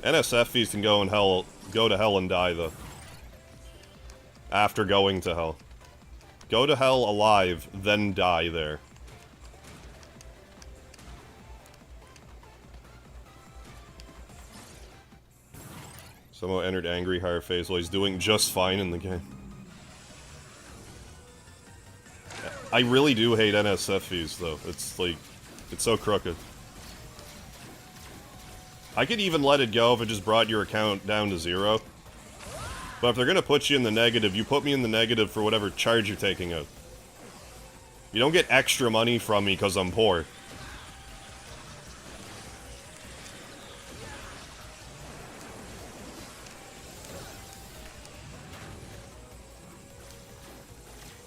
NSF fees can go to hell and die, though. After going to hell. Go to hell alive, then die there. Someone entered angry higher phase while he's doing just fine in the game. I really do hate NSF fees, though. It's like, it's so crooked. I could even let it go if it just brought your account down to 0. But if they're gonna put you in the negative, you put me in the negative for whatever charge you're taking out. You don't get extra money from me because I'm poor.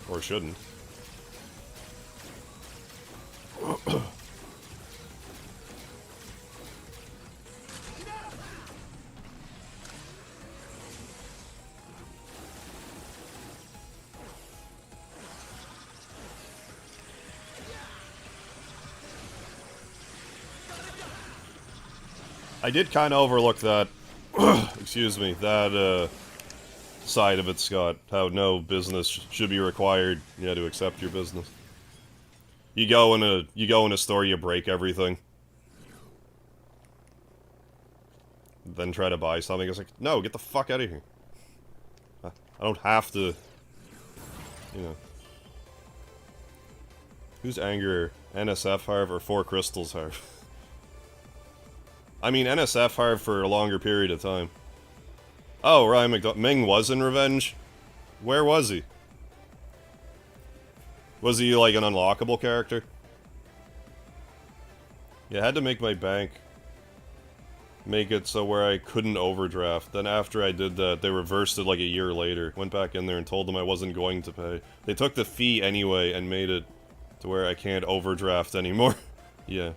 Or shouldn't. I did kind of overlook that, excuse me, that, side of it, Scott. How no business should be required, to accept your business. You go in a store, you break everything. Then try to buy something, it's like, no, get the fuck out of here. I don't have to, Who's angrier, NSF Harv or 4 Crystals Harv? I mean, NSF Harv for a longer period of time. Oh, Ryan McDonald. Ming was in Revenge? Where was he? Was he, like, an unlockable character? Yeah, I had to make my bank make it so where I couldn't overdraft. Then after I did that, they reversed it like a year later. Went back in there and told them I wasn't going to pay. They took the fee anyway and made it to where I can't overdraft anymore. Yeah.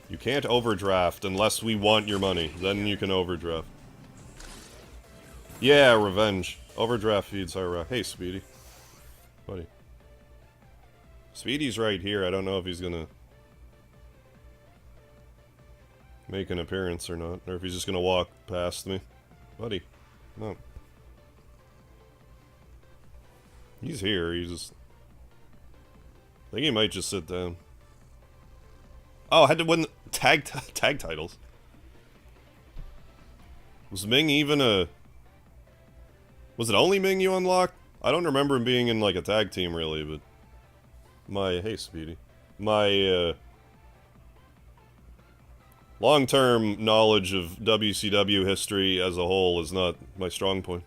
You can't overdraft unless we want your money. Then you can overdraft. Yeah, Revenge. Overdraft feeds are hey, Speedy. Buddy. Speedy's right here. I don't know if he's gonna make an appearance or not. Or if he's just gonna walk past me. Buddy. No. He's here. He's just... I think he might just sit down. Oh, I had to win tag titles. Was Ming even a... Was it only Ming you unlocked? I don't remember him being in, like, a tag team, really, but... Hey, Speedy. My, long-term knowledge of WCW history as a whole is not my strong point.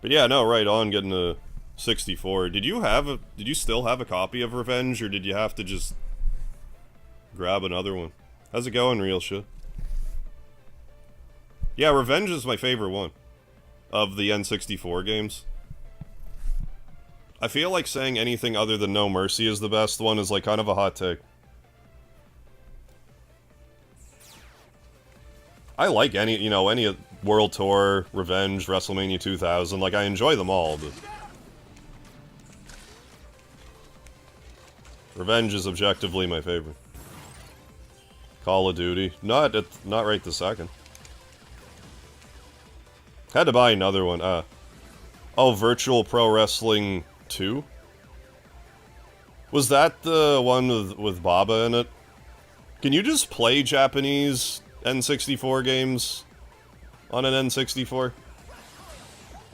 But yeah, no, right on, getting a 64. Did you still have a copy of Revenge, or did you have to just grab another one? How's it going, real shit? Yeah, Revenge is my favorite one of the N64 games. I feel like saying anything other than No Mercy is the best one is like kind of a hot take. I like any World Tour, Revenge, WrestleMania 2000, like I enjoy them all, but Revenge is objectively my favorite. Call of Duty. Not right this second. Had to buy another one. Oh, Virtual Pro Wrestling 2? Was that the one with Baba in it? Can you just play Japanese N64 games on an N64?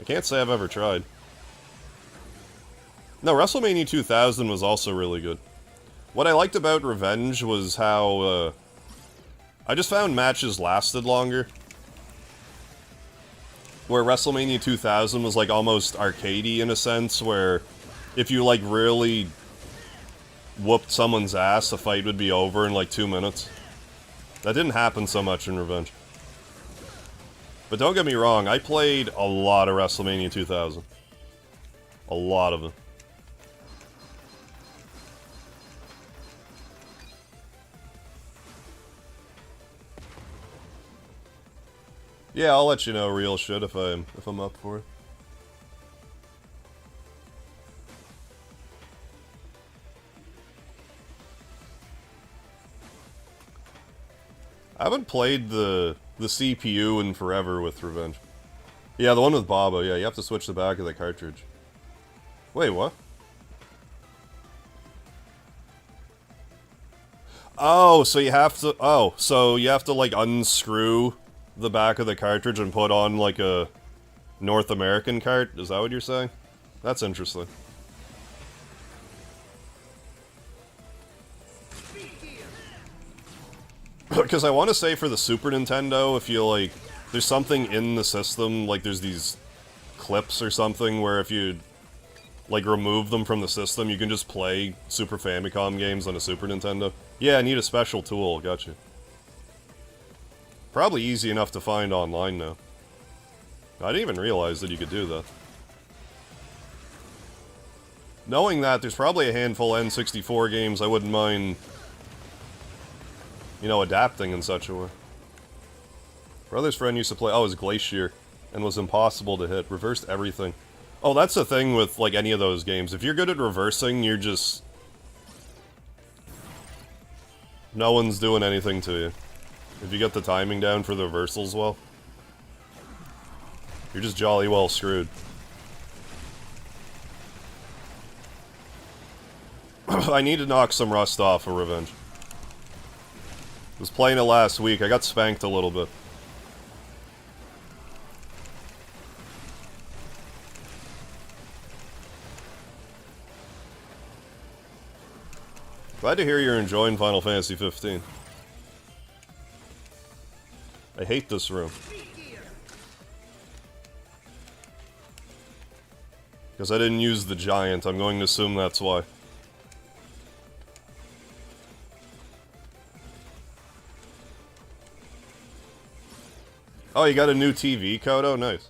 I can't say I've ever tried. No, WrestleMania 2000 was also really good. What I liked about Revenge was how, I just found matches lasted longer. Where WrestleMania 2000 was, like, almost arcadey in a sense, where if you, like, really whooped someone's ass, the fight would be over in, like, 2 minutes. That didn't happen so much in Revenge. But don't get me wrong, I played a lot of WrestleMania 2000. A lot of them. Yeah, I'll let you know real shit if I'm up for it. I haven't played the CPU in forever with Revenge. Yeah, the one with Baba, yeah, you have to switch the back of the cartridge. Wait, what? Oh, so you have to... Oh, so you have to, like, unscrew the back of the cartridge and put on, like, a North American cart? Is that what you're saying? That's interesting. Because I want to say for the Super Nintendo, if you, like... There's something in the system, like there's these clips or something, where if you, like, remove them from the system, you can just play Super Famicom games on a Super Nintendo. Yeah, I need a special tool, gotcha. Probably easy enough to find online now. I didn't even realize that you could do that. Knowing that, there's probably a handful of N64 games I wouldn't mind, you know, adapting in such a way. Brother's friend used to play, oh, it was Glacier, and was impossible to hit. Reversed everything. Oh, that's the thing with, like, any of those games. If you're good at reversing, you're just... No one's doing anything to you. If you get the timing down for the reversals well, you're just jolly well screwed. I need to knock some rust off of Revenge. I was playing it last week. I got spanked a little bit. Glad to hear you're enjoying Final Fantasy 15. I hate this room. Because I didn't use the giant, I'm going to assume that's why. Oh, you got a new TV, Kodo? Nice.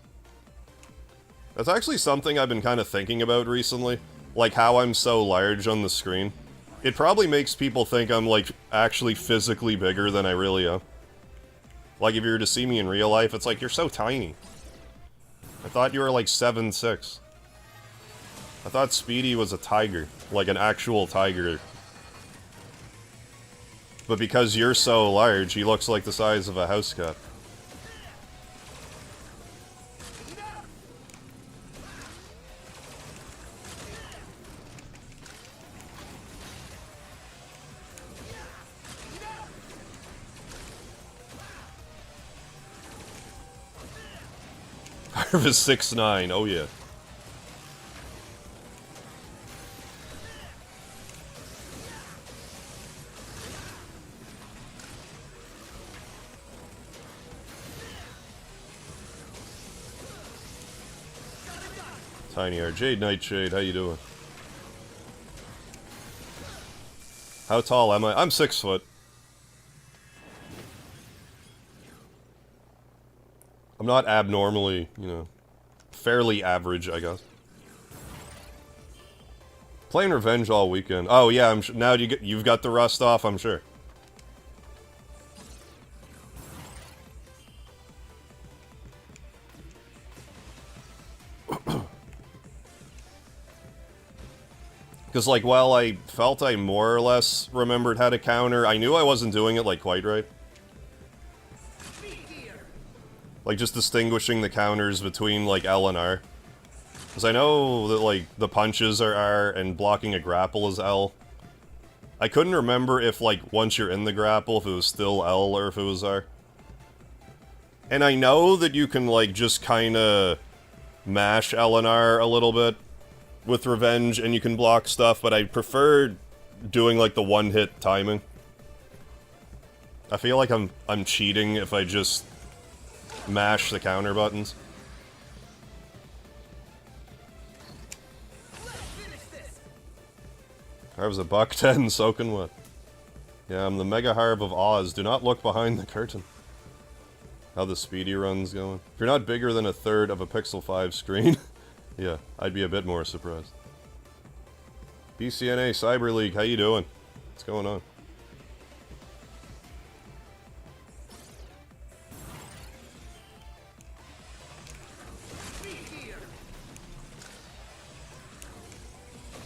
That's actually something I've been kind of thinking about recently. Like how I'm so large on the screen. It probably makes people think I'm, like, actually physically bigger than I really am. Like, if you were to see me in real life, it's like, you're so tiny. I thought you were, like, 7'6". I thought Speedy was a tiger. Like, an actual tiger. But because you're so large, he looks like the size of a house cat. Harv is 6'9", oh yeah. Tiny R. Jade Nightshade, how you doing? How tall am I? I'm 6 foot. I'm not abnormally, you know, fairly average, I guess. Playing Revenge all weekend. Oh yeah, I'm now you've got the rust off, I'm sure. Because, like, while I felt I more or less remembered how to counter, I knew I wasn't doing it, like, quite right. Like, just distinguishing the counters between, like, L and R. Because I know that, like, the punches are R and blocking a grapple is L. I couldn't remember if, like, once you're in the grapple, if it was still L or if it was R. And I know that you can, like, just kinda mash LNR a little bit with Revenge and you can block stuff, but I prefer doing, like, the one-hit timing. I feel like I'm cheating if I just mash the counter buttons. Harv's a $1.10 soaking wet. Yeah, I'm the MegaHarv of Oz. Do not look behind the curtain. How the speedy run's going. If you're not bigger than a third of a Pixel 5 screen, yeah, I'd be a bit more surprised. BCNA Cyber League, how you doing? What's going on?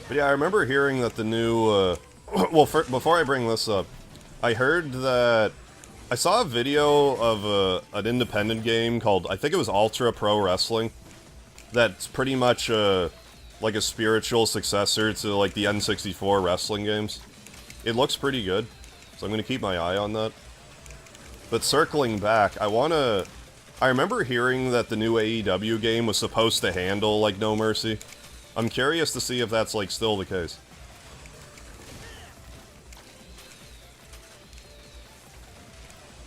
But yeah, I remember hearing that the new, well, before I bring this up, I heard that I saw a video of an independent game called, I think it was Ultra Pro Wrestling, that's pretty much like a spiritual successor to like the N64 wrestling games. It looks pretty good, so I'm going to keep my eye on that. But circling back, I remember hearing that the new AEW game was supposed to handle like No Mercy. I'm curious to see if that's like still the case.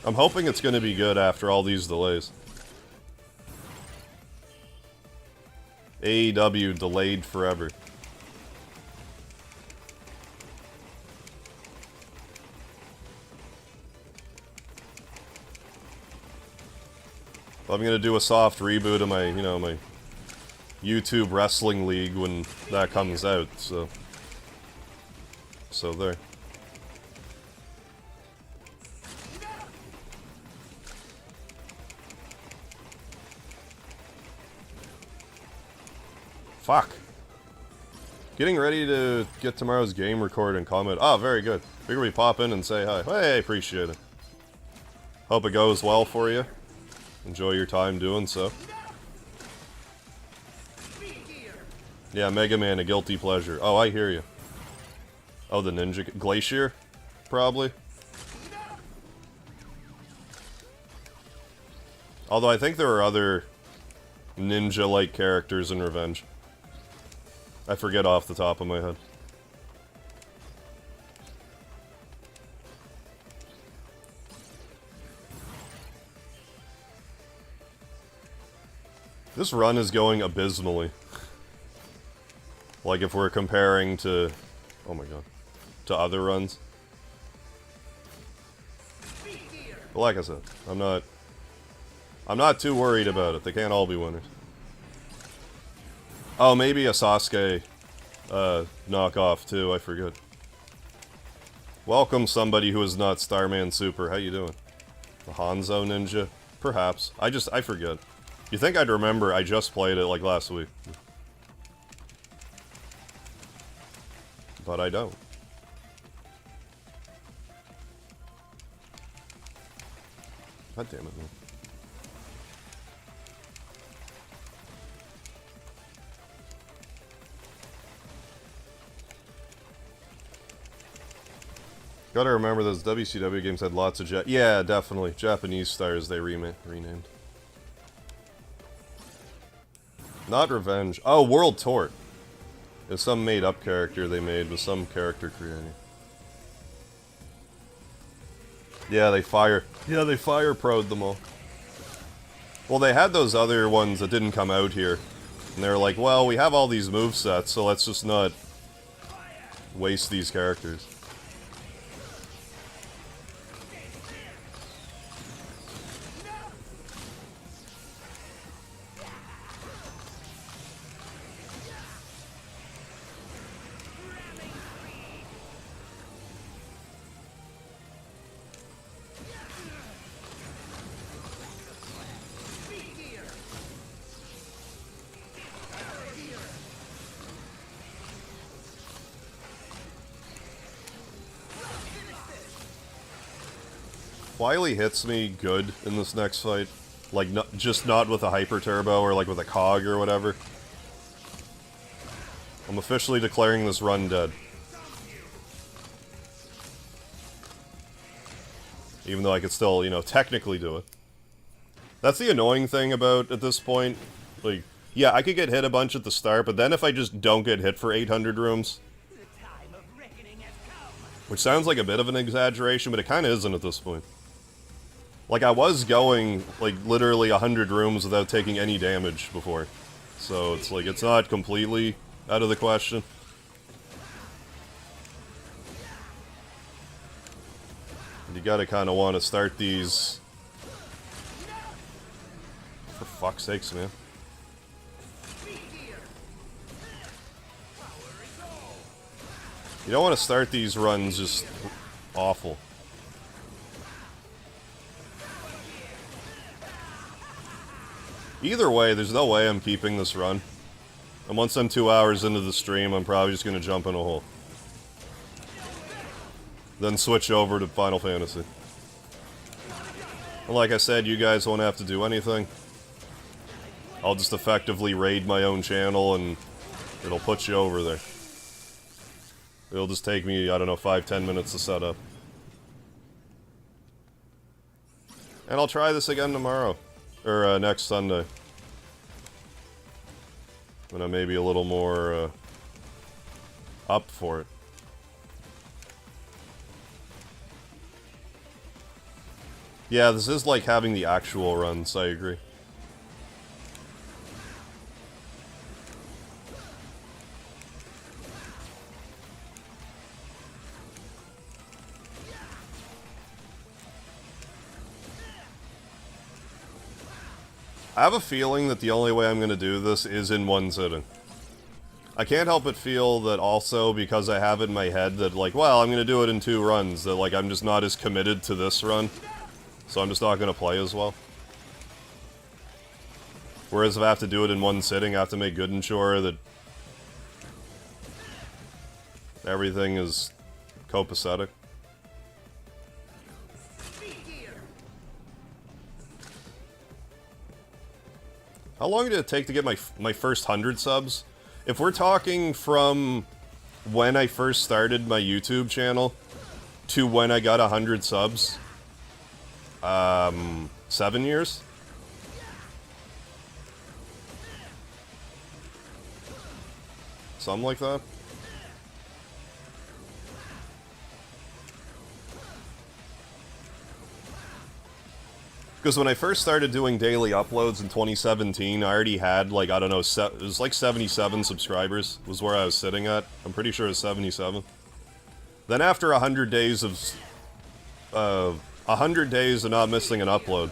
I'm hoping it's going to be good after all these delays. AEW delayed forever. I'm going to do a soft reboot of my, you know, my YouTube Wrestling League when that comes out, so there. Fuck. Getting ready to get tomorrow's game recorded and comment. Oh, very good. Figure we pop in and say hi. Hey, appreciate it. Hope it goes well for you. Enjoy your time doing so. Yeah, Mega Man, a guilty pleasure. Oh, I hear you. Oh, the Ninja Glacier? Probably. Although I think there are other ninja-like characters in Revenge. I forget off the top of my head. This run is going abysmally. Like if we're comparing to... oh my god. To other runs. But like I said, I'm not too worried about it. They can't all be winners. Oh, maybe a Sasuke knockoff too, I forget. Welcome somebody who is not Starman Super. How you doing? The Hanzo Ninja? Perhaps. I forget. You think I'd remember, I just played it like last week. But I don't. God damn it, man. Gotta remember those WCW games had lots of yeah, definitely. Japanese stars they renamed. Not Revenge. Oh, World Tort. It's some made-up character they made with some character creator. Yeah, they fire pro'd them all. Well, they had those other ones that didn't come out here. And they were like, well, we have all these movesets, so let's just not waste these characters. Wily hits me good in this next fight. Like, just not with a Hyper Turbo or like with a Cog or whatever. I'm officially declaring this run dead. Even though I could still, you know, technically do it. That's the annoying thing about at this point. Like, yeah, I could get hit a bunch at the start, but then if I just don't get hit for 800 rooms, which sounds like a bit of an exaggeration, but it kind of isn't at this point. Like, I was going, like, literally 100 rooms without taking any damage before. So it's like, it's not completely out of the question. You gotta kind of want to start these... For fuck's sakes, man. You don't want to start these runs just awful. Either way, there's no way I'm keeping this run. And once I'm 2 hours into the stream, I'm probably just going to jump in a hole. Then switch over to Final Fantasy. And like I said, you guys won't have to do anything. I'll just effectively raid my own channel and it'll put you over there. It'll just take me, I don't know, 5-10 minutes to set up. And I'll try this again tomorrow. Or next Sunday. When I'm maybe a little more up for it. Yeah, this is like having the actual runs, I agree. I have a feeling that the only way I'm going to do this is in one sitting. I can't help but feel that also, because I have it in my head that, like, well, I'm going to do it in 2 runs, that, like, I'm just not as committed to this run. So I'm just not going to play as well. Whereas if I have to do it in one sitting, I have to make good and sure that everything is copacetic. How long did it take to get my first 100 subs? If we're talking from when I first started my YouTube channel to when I got 100 subs, 7 years? Something like that. Because when I first started doing daily uploads in 2017, I already had, like, I don't know, it was like 77 subscribers was where I was sitting at. I'm pretty sure it was 77. Then after 100 days of 100 days of not missing an upload,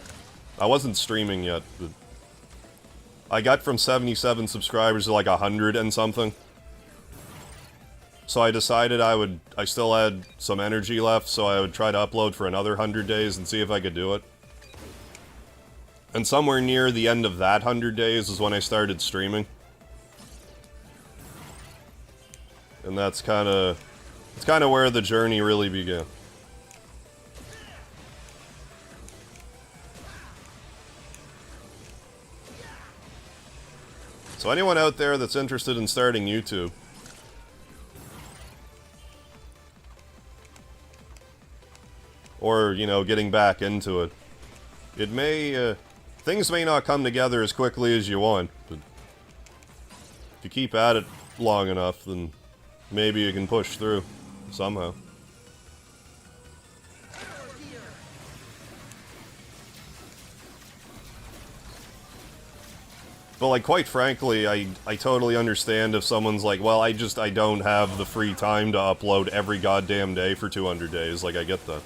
I wasn't streaming yet, but I got from 77 subscribers to like 100 and something. So I decided I still had some energy left, so I would try to upload for another 100 days and see if I could do it. And somewhere near the end of that 100 days is when I started streaming. And that's it's kind of where the journey really began. So anyone out there that's interested in starting YouTube, or, you know, getting back into it, it may, things may not come together as quickly as you want, but if you keep at it long enough, then maybe you can push through somehow. But, like, quite frankly, I totally understand if someone's like, well, I don't have the free time to upload every goddamn day for 200 days. Like, I get that.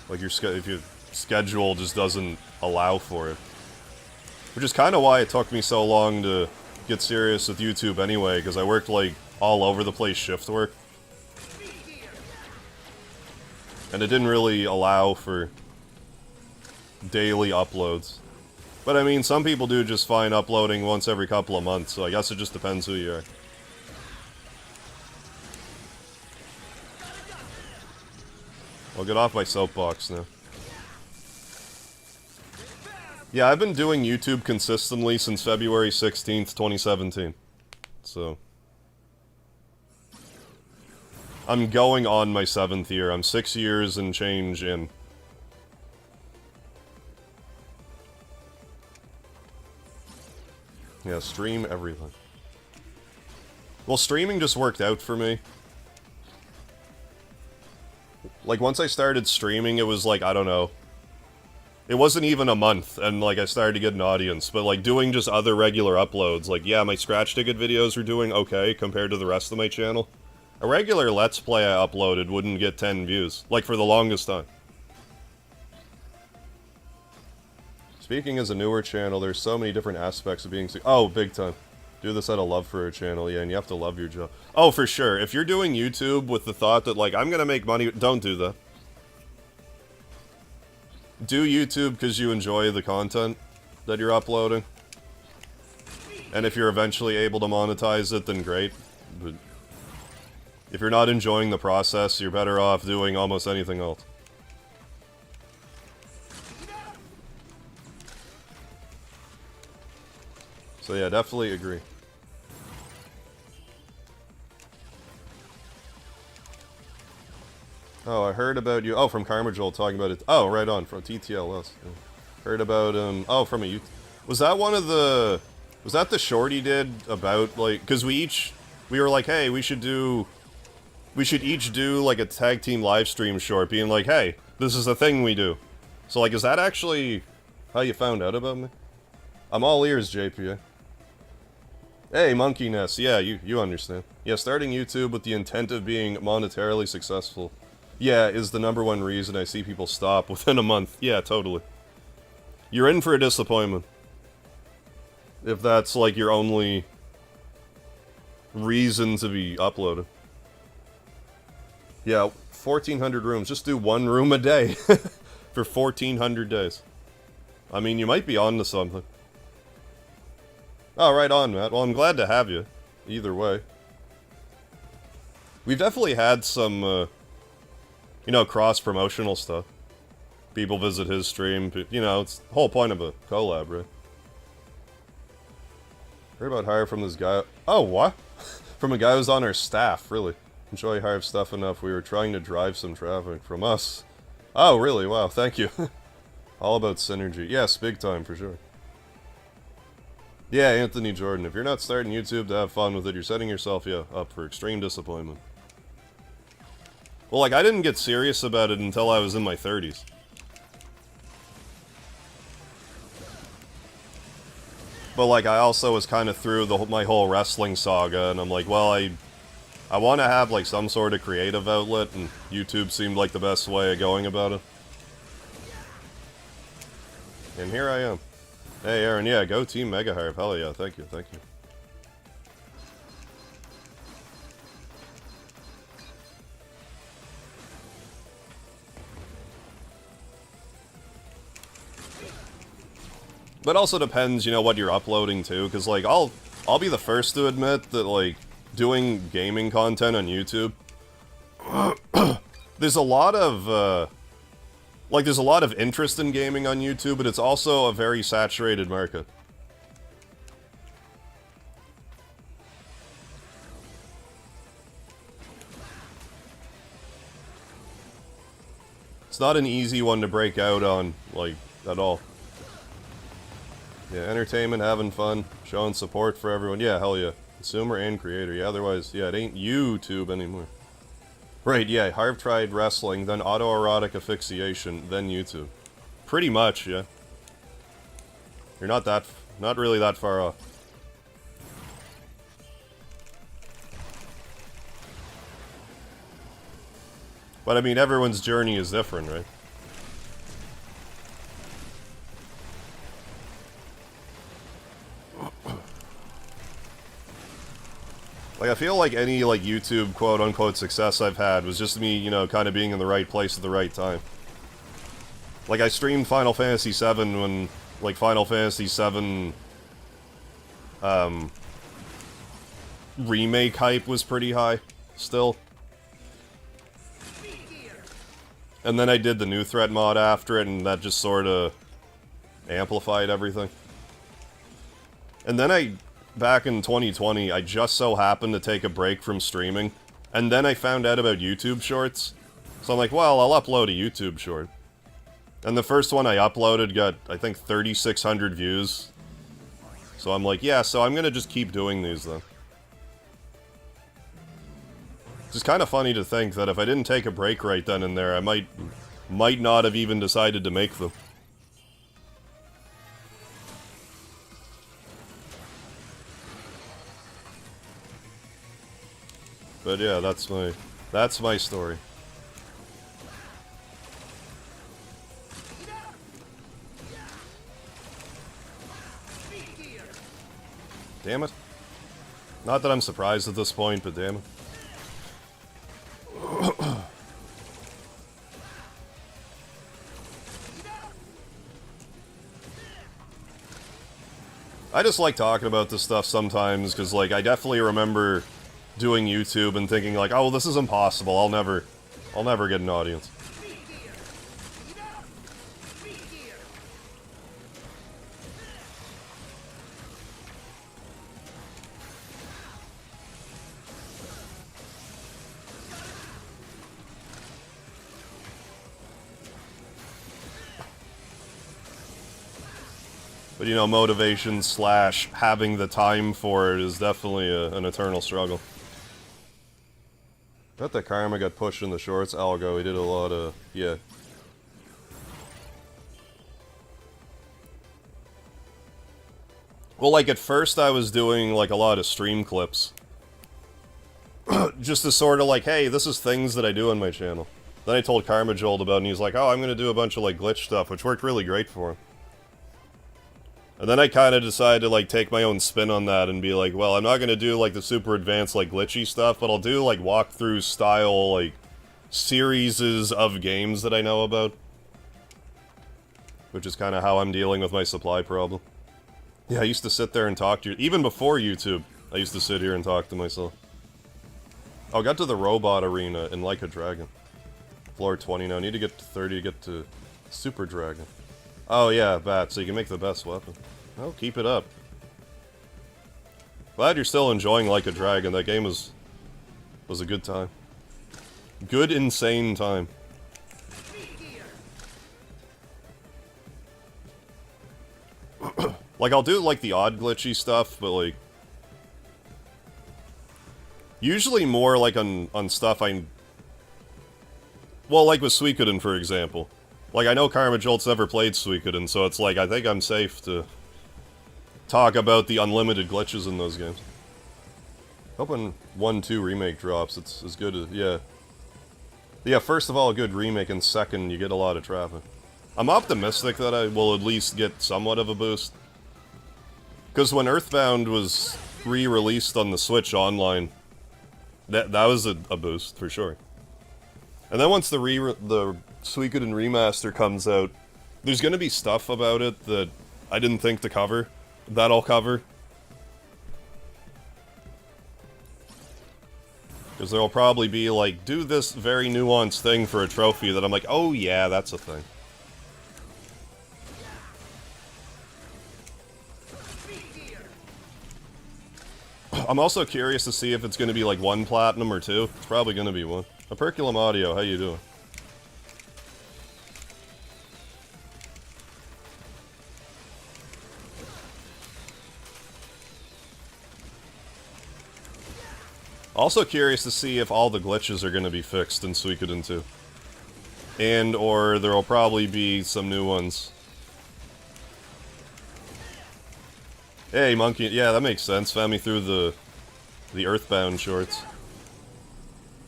Like, if your schedule just doesn't allow for it. Which is kind of why it took me so long to get serious with YouTube anyway, because I worked, like, all over the place shift work. And it didn't really allow for daily uploads. But I mean, some people do just fine uploading once every couple of months, so I guess it just depends who you are. I'll get off my soapbox now. Yeah, I've been doing YouTube consistently since February 16th, 2017. So I'm going on my 7th year. I'm 6 years and change in. Yeah, stream everything. Well, streaming just worked out for me. Like, once I started streaming, it was like, I don't know. It wasn't even a month, and, like, I started to get an audience. But, like, doing just other regular uploads, like, yeah, my scratch ticket videos were doing okay compared to the rest of my channel. A regular Let's Play I uploaded wouldn't get 10 views, like, for the longest time. Speaking as a newer channel, there's so many different aspects of being... Oh, big time. Do this out of love for a channel, yeah, and you have to love your job. Oh, for sure. If you're doing YouTube with the thought that, like, I'm gonna make money... Don't do that. Do YouTube because you enjoy the content that you're uploading. And if you're eventually able to monetize it, then great. But if you're not enjoying the process, you're better off doing almost anything else. So yeah, definitely agree. Oh, I heard about you. Oh, from Karma Joel talking about it. Oh, right on, from TTLS. Yeah. Heard about oh, from a youth. Was that one of the... Was that the short he did about, like... Because we were like, hey, we should each do, like, a tag team live stream short, being like, hey, this is a thing we do. So, like, is that actually how you found out about me? I'm all ears, JP. Hey, Monkey Nest. Yeah, you understand. Yeah, starting YouTube with the intent of being monetarily successful, yeah, is the #1 reason I see people stop within a month. Yeah, totally. You're in for a disappointment. If that's, like, your only reason to be uploaded. Yeah, 1,400 rooms. Just do one room a day for 1,400 days. I mean, you might be on to something. Oh, right on, Matt. Well, I'm glad to have you. Either way. We've definitely had some, you know, cross-promotional stuff. People visit his stream. You know, it's the whole point of a collab, right? Heard about Harv from this guy. Oh, what? From a guy who's on our staff, really. Enjoy Harv stuff enough. We were trying to drive some traffic from us. Oh, really? Wow, thank you. All about synergy. Yes, big time, for sure. Yeah, Anthony Jordan. If you're not starting YouTube to have fun with it, you're setting yourself, yeah, up for extreme disappointment. Well, like, I didn't get serious about it until I was in my 30s. But, like, I also was kind of through my whole wrestling saga, and I'm like, well, I want to have, like, some sort of creative outlet, and YouTube seemed like the best way of going about it. And here I am. Hey, Aaron, yeah, go Team MegaHarv. Hell yeah, thank you, thank you. But also depends, you know, what you're uploading to, because, like, I'll be the first to admit that, like, doing gaming content on YouTube, there's a lot of, like, there's a lot of interest in gaming on YouTube, but it's also a very saturated market. It's not an easy one to break out on, like, at all. Yeah, entertainment, having fun, showing support for everyone. Yeah, hell yeah. Consumer and creator. Yeah, otherwise, yeah, it ain't YouTube anymore. Right, yeah, Harv tried wrestling, then autoerotic asphyxiation, then YouTube. Pretty much, yeah. You're not really that far off. But I mean, everyone's journey is different, right? Like, I feel like any, like, YouTube quote-unquote success I've had was just me, you know, kind of being in the right place at the right time. Like, I streamed Final Fantasy VII when, like, Final Fantasy VII, remake hype was pretty high, still. And then I did the New Threat mod after it, and that just sort of amplified everything. And then back in 2020, I just so happened to take a break from streaming, and then I found out about YouTube Shorts. So I'm like, well, I'll upload a YouTube short. And the first one I uploaded got, I think, 3,600 views. So I'm like, yeah, so I'm gonna just keep doing these then. It's just kind of funny to think that if I didn't take a break right then and there, I might not have even decided to make them. But yeah, that's my story. Damn it. Not that I'm surprised at this point, but damn it. I just like talking about this stuff sometimes, because, like, I definitely remember doing YouTube and thinking, like, oh, this is impossible, I'll never get an audience. But, you know, motivation slash having the time for it is definitely an eternal struggle. I bet that Karma got pushed in the shorts. Algo, he did a lot of... yeah. Well, like, at first I was doing, like, a lot of stream clips. Just to sort of like, hey, this is things that I do on my channel. Then I told Karma Jolt about it, and he's like, oh, I'm gonna do a bunch of, like, glitch stuff, which worked really great for him. And then I kind of decided to, like, take my own spin on that and be like, well, I'm not going to do, like, the super advanced, like, glitchy stuff, but I'll do, like, walkthrough style, like, series of games that I know about. Which is kind of how I'm dealing with my supply problem. Yeah, I used to sit there and talk to you. Even before YouTube, I used to sit here and talk to myself. Oh, I got to the robot arena in Like a Dragon. Floor 20 now. I need to get to 30 to get to Super Dragon. Oh yeah, Bat, so you can make the best weapon. Oh, keep it up. Glad you're still enjoying Like a Dragon. That game was a good time. Good, insane time. Like, I'll do, like, the odd glitchy stuff, but, like... usually more, like, on stuff I... well, like with Suikoden, for example. Like, I know Karma Jolt's never played Suikoden, so it's like, I think I'm safe to talk about the unlimited glitches in those games. Hoping 1-2 remake drops, it's as good as, yeah. Yeah, first of all, a good remake, and second, you get a lot of traffic. I'm optimistic that I will at least get somewhat of a boost. Because when Earthbound was re-released on the Switch Online, that was a boost, for sure. And then once the Suikoden Remaster comes out, there's gonna be stuff about it that I didn't think to cover, that I'll cover. Because there'll probably be like, do this very nuanced thing for a trophy that I'm like, oh yeah, that's a thing. I'm also curious to see if it's gonna be like 1 platinum or 2. It's probably gonna be 1. Aperculum Audio, how you doing? Also curious to see if all the glitches are going to be fixed in Suikoden 2. And or there will probably be some new ones. Hey, Monkey, yeah, that makes sense. Found me through the Earthbound shorts.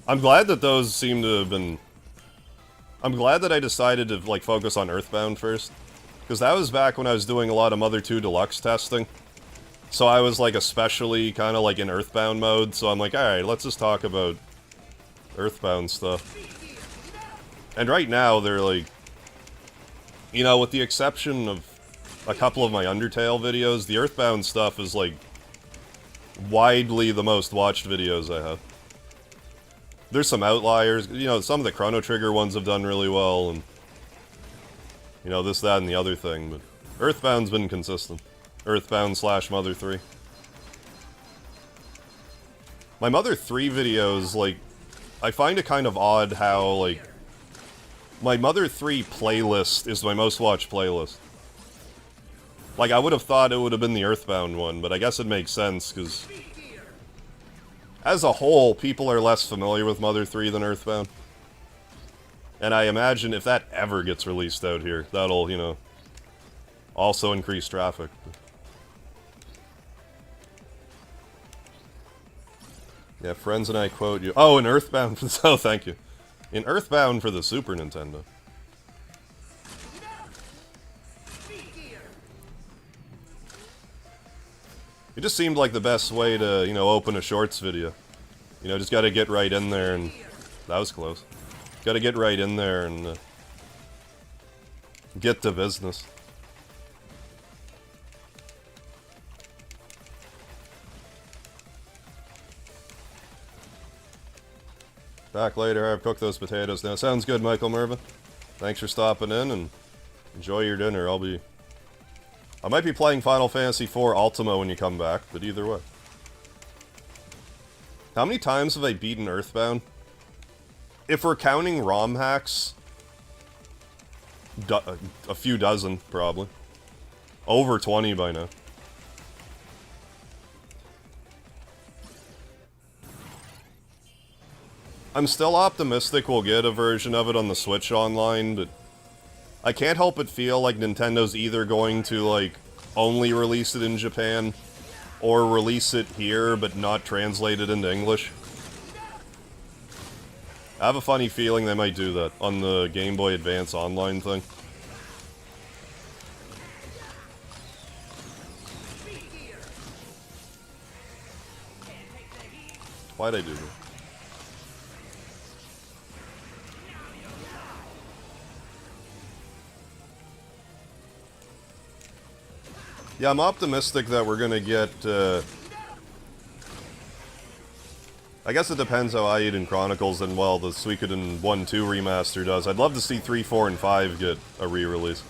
I'm glad that those seem to have been... I'm glad that I decided to, like, focus on Earthbound first. Because that was back when I was doing a lot of Mother 2 Deluxe testing. So I was, like, especially kind of, like, in Earthbound mode. So I'm like, alright, let's just talk about Earthbound stuff. And right now, they're, like... you know, with the exception of a couple of my Undertale videos, the Earthbound stuff is, like, widely the most watched videos I have. There's some outliers, you know, some of the Chrono Trigger ones have done really well, and... you know, this, that, and the other thing, but... Earthbound's been consistent. Earthbound / Mother 3. My Mother 3 videos, like... I find it kind of odd how, like... my Mother 3 playlist is my most watched playlist. Like, I would have thought it would have been the Earthbound one, but I guess it makes sense, because as a whole, people are less familiar with Mother 3 than Earthbound. And I imagine if that ever gets released out here, that'll, you know, also increase traffic. Yeah, friends and I quote you. Oh, in Earthbound for the... Oh, thank you. In Earthbound for the Super Nintendo. It just seemed like the best way to, you know, open a shorts video. You know, just gotta get right in there and... That was close. Gotta get right in there and... get to business. Back later, I've cooked those potatoes now. Sounds good, Michael Mervin. Thanks for stopping in and enjoy your dinner. I might be playing Final Fantasy IV Ultima when you come back, but either way. How many times have I beaten Earthbound? If we're counting ROM hacks, a few dozen, probably. Over 20 by now. I'm still optimistic we'll get a version of it on the Switch Online, but I can't help but feel like Nintendo's either going to, like, only release it in Japan, or release it here but not translate it into English. I have a funny feeling they might do that on the Game Boy Advance Online thing. Why'd I do that? Yeah, I'm optimistic that we're gonna get, I guess it depends how Eiyuden Chronicles and, well, the Suikoden 1-2 remaster does. I'd love to see 3, 4, and 5 get a re-release.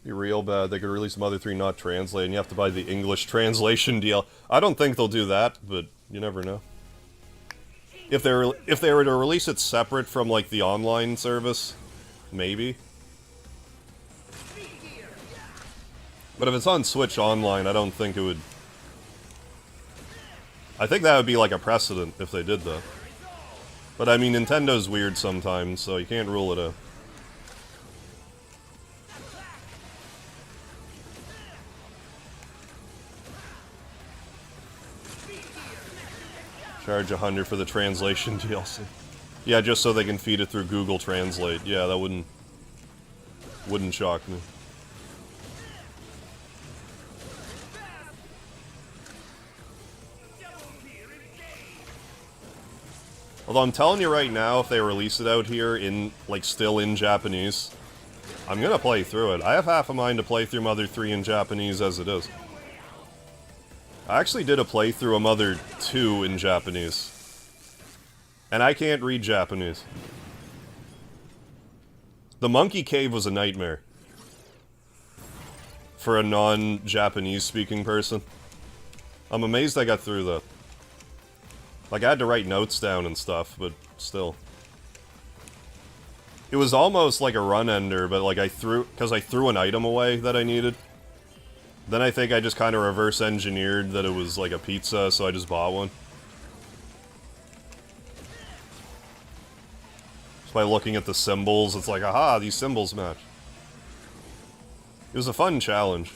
Be real bad. They could release Mother 3 not translated, and you have to buy the English translation deal. I don't think they'll do that, but you never know. If they were to release it separate from, like, the online service, maybe. But if it's on Switch Online, I don't think it would... I think that would be, like, a precedent if they did that. But, I mean, Nintendo's weird sometimes, so you can't rule it out. Charge $100 for the translation DLC. Yeah, just so they can feed it through Google Translate. Yeah, that wouldn't shock me. Although I'm telling you right now, if they release it out here in, like, still in Japanese, I'm gonna play through it. I have half a mind to play through Mother 3 in Japanese as it is. I actually did a playthrough of Mother 2 in Japanese. And I can't read Japanese. The Monkey Cave was a nightmare. For a non-Japanese speaking person. I'm amazed I got through that. Like, I had to write notes down and stuff, but still. It was almost like a run ender, but like because I threw an item away that I needed. Then I think I just kind of reverse engineered that it was like a pizza, so I just bought one. Just by looking at the symbols, it's like, aha, these symbols match. It was a fun challenge.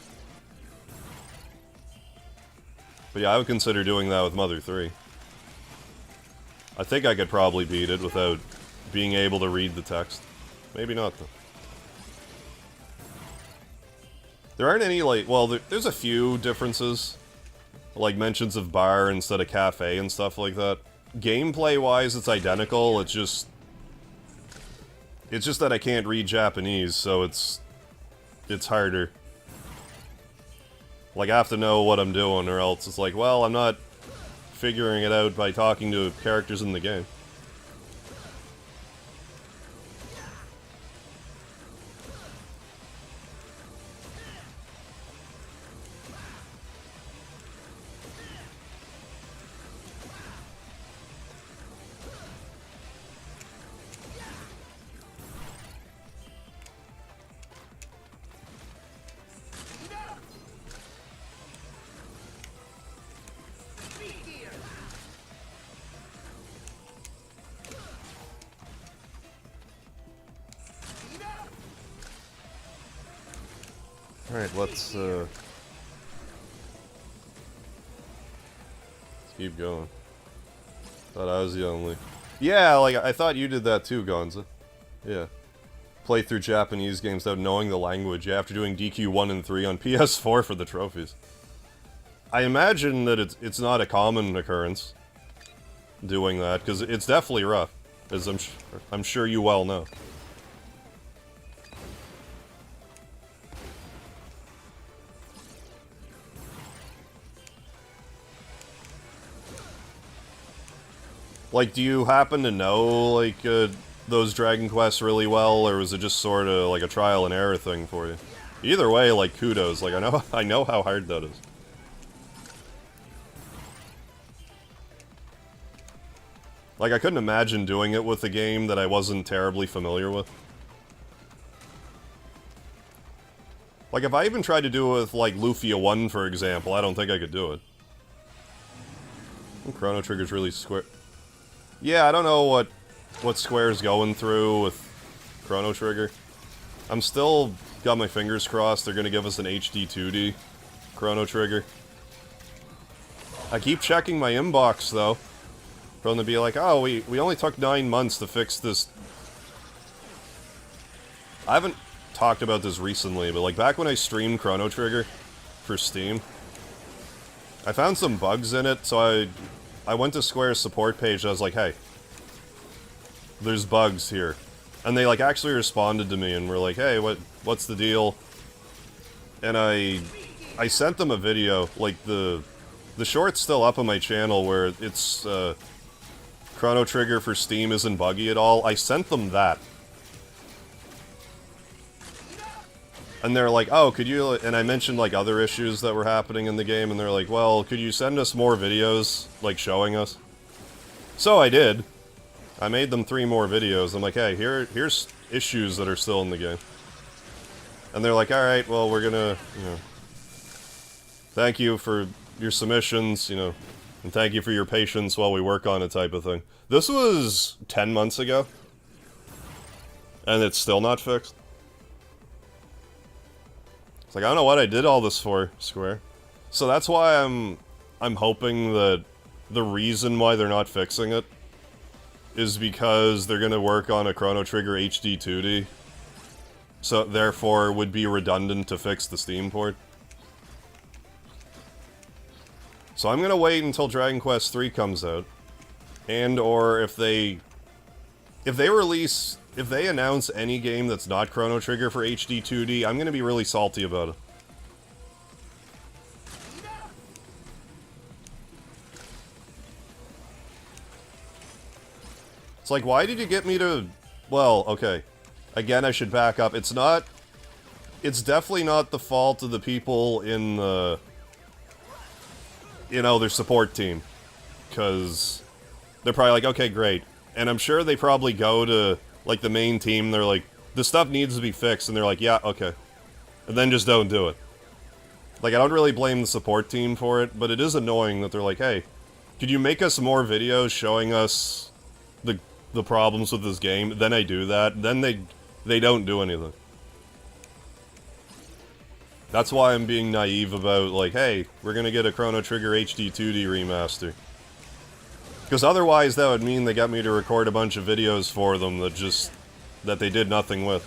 But yeah, I would consider doing that with Mother 3. I think I could probably beat it without being able to read the text. Maybe not, though. There aren't any, like, well, there's a few differences. Like mentions of bar instead of cafe and stuff like that. Gameplay-wise, it's identical, it's just that I can't read Japanese, so it's harder. Like, I have to know what I'm doing, or else it's like, well, I'm not figuring it out by talking to characters in the game. Alright, let's keep going. Thought I was the only... Yeah, like, I thought you did that too, Gonza. Yeah. Play through Japanese games without knowing the language, yeah, after doing DQ 1 and 3 on PS4 for the trophies. I imagine that it's not a common occurrence, doing that, because it's definitely rough, as I'm sure you well know. Like, do you happen to know, like, those Dragon Quests really well, or was it just sort of like a trial and error thing for you? Either way, like, kudos. Like, I know how hard that is. Like, I couldn't imagine doing it with a game that I wasn't terribly familiar with. Like, if I even tried to do it with, like, Lufia 1, for example, I don't think I could do it. Chrono Trigger's really square. Yeah, I don't know what Square's going through with Chrono Trigger. I'm still got my fingers crossed they're gonna give us an HD 2D Chrono Trigger. I keep checking my inbox, though. For them to be like, oh, we only took 9 months to fix this. I haven't talked about this recently, but like back when I streamed Chrono Trigger for Steam, I found some bugs in it, so I went to Square's support page and I was like, hey, there's bugs here. And they like actually responded to me and were like, hey, what's the deal? And I sent them a video, like the short's still up on my channel where it's Chrono Trigger for Steam isn't buggy at all. I sent them that. And they're like, oh, could you... And I mentioned, like, other issues that were happening in the game, and they're like, well, could you send us more videos, like, showing us? So I did. I made them 3 more videos. I'm like, hey, here's issues that are still in the game. And they're like, alright, well, we're gonna, you know... Thank you for your submissions, you know, and thank you for your patience while we work on it type of thing. This was 10 months ago. And it's still not fixed. Like, I don't know what I did all this for, Square. So that's why I'm hoping that the reason why they're not fixing it is because they're gonna work on a Chrono Trigger HD 2D. So, therefore, it would be redundant to fix the Steam port. So I'm gonna wait until Dragon Quest 3 comes out. And, or if they announce any game that's not Chrono Trigger for HD 2D, I'm gonna be really salty about it. It's like, why did you get me to... Well, okay. Again, I should back up. It's definitely not the fault of the people in the... You know, their support team. Because they're probably like, okay, great. And I'm sure they probably go to... like, the main team, they're like, this stuff needs to be fixed, and they're like, yeah, okay. And then just don't do it. Like, I don't really blame the support team for it, but it is annoying that they're like, hey, could you make us more videos showing us the problems with this game? Then I do that, then they don't do anything. That's why I'm being naive about, like, hey, we're gonna get a Chrono Trigger HD 2D remaster. Because otherwise that would mean they got me to record a bunch of videos for them that they did nothing with.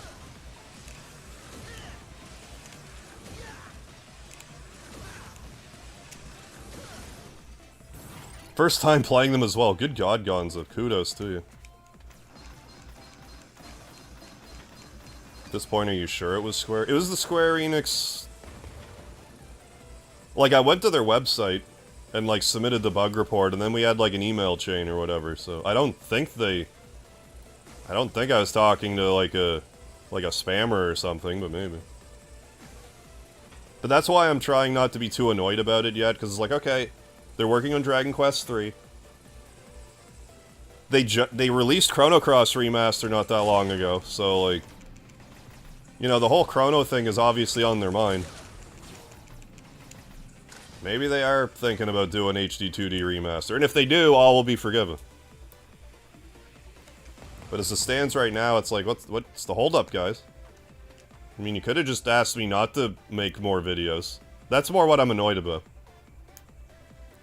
First time playing them as well. Good God, Gonzo. Kudos to you. At this point, are you sure it was Square? It was the Square Enix... Like, I went to their website and, like, submitted the bug report, and then we had, like, an email chain or whatever, so I don't think I was talking to, like a spammer or something, but maybe. But that's why I'm trying not to be too annoyed about it yet, because it's like, okay, they're working on Dragon Quest 3. They released Chrono Cross Remaster not that long ago, so, like... You know, the whole Chrono thing is obviously on their mind. Maybe they are thinking about doing HD 2D remaster, and if they do, all will be forgiven. But as it stands right now, it's like, what's the holdup, guys? I mean, you could have just asked me not to make more videos. That's more what I'm annoyed about.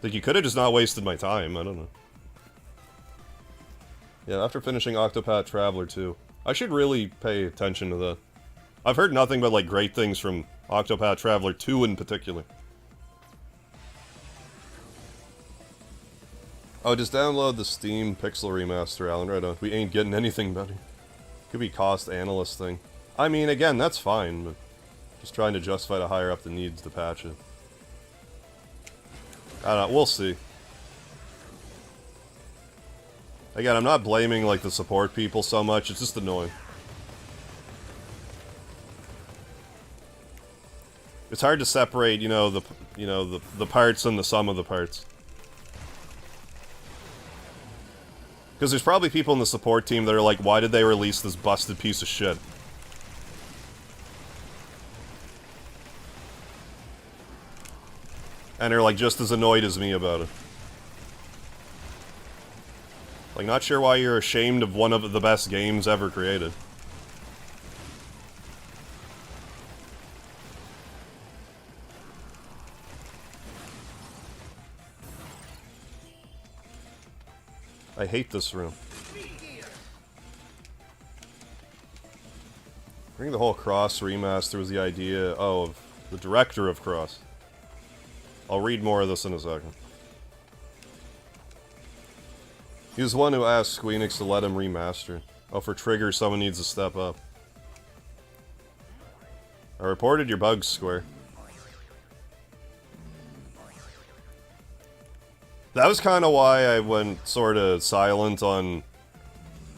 Like, you could have just not wasted my time, I don't know. Yeah, after finishing Octopath Traveler 2. I should really pay attention to that. I've heard nothing but, like, great things from Octopath Traveler 2 in particular. Oh, just download the Steam Pixel Remaster, Alan, right on. We ain't getting anything better. Could be cost analyst thing. I mean, again, that's fine, but just trying to justify to higher up the needs to patch it. I don't know, we'll see. Again, I'm not blaming, like, the support people so much, it's just annoying. It's hard to separate, you know, the parts and the sum of the parts. Because there's probably people in the support team that are like, why did they release this busted piece of shit? And are, like, just as annoyed as me about it. Like, not sure why you're ashamed of one of the best games ever created. I hate this room. I think the whole Cross remaster was the idea of the director of Cross. I'll read more of this in a second. He was the one who asked Square Enix to let him remaster. Oh, for Trigger, someone needs to step up. I reported your bugs, Square. That was kind of why I went sort of silent on,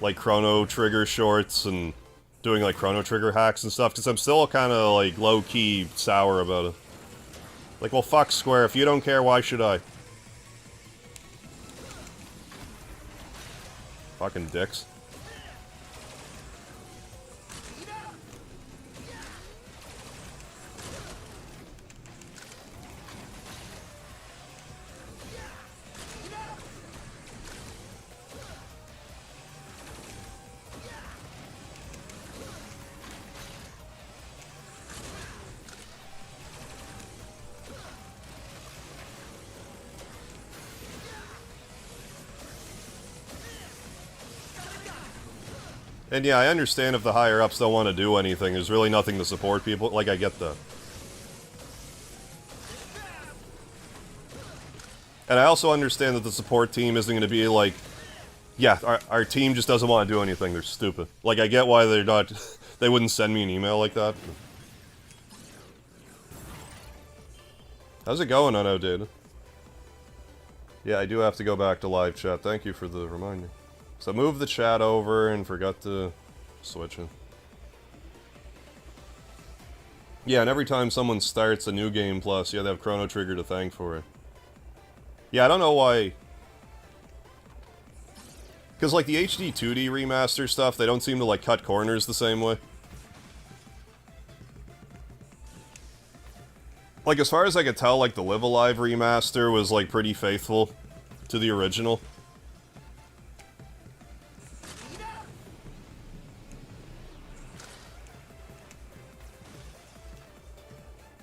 like, Chrono Trigger shorts and doing, like, Chrono Trigger hacks and stuff, because I'm still kind of, like, low-key sour about it. Like, well, fuck Square, if you don't care, why should I? Fucking dicks. And yeah, I understand if the higher-ups don't want to do anything. There's really nothing to support people. Like, I get that. And I also understand that the support team isn't going to be like, yeah, our team just doesn't want to do anything. They're stupid. Like, I get why they're not... They wouldn't send me an email like that. How's it going, Unoutdated? Yeah, I do have to go back to live chat. Thank you for the reminder. So move the chat over and forgot to switch it. Yeah, and every time someone starts a new game plus, you have to have Chrono Trigger to thank for it. Yeah, I don't know why... Because, like, the HD 2D remaster stuff, they don't seem to, like, cut corners the same way. Like, as far as I could tell, like, the Live Alive remaster was, like, pretty faithful to the original.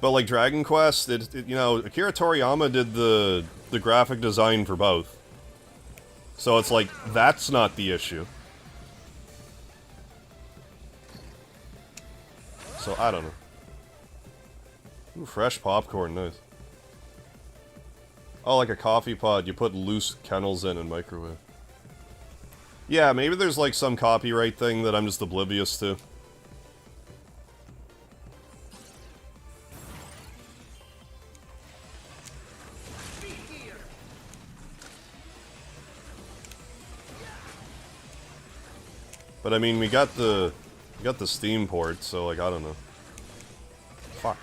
But, like, Dragon Quest, you know, Akira Toriyama did the graphic design for both. So it's like, that's not the issue. So, I don't know. Ooh, fresh popcorn, nice. Oh, like a coffee pod, you put loose kennels in and microwave. Yeah, maybe there's, like, some copyright thing that I'm just oblivious to. But I mean, we got the Steam port, so like I don't know. Fuck.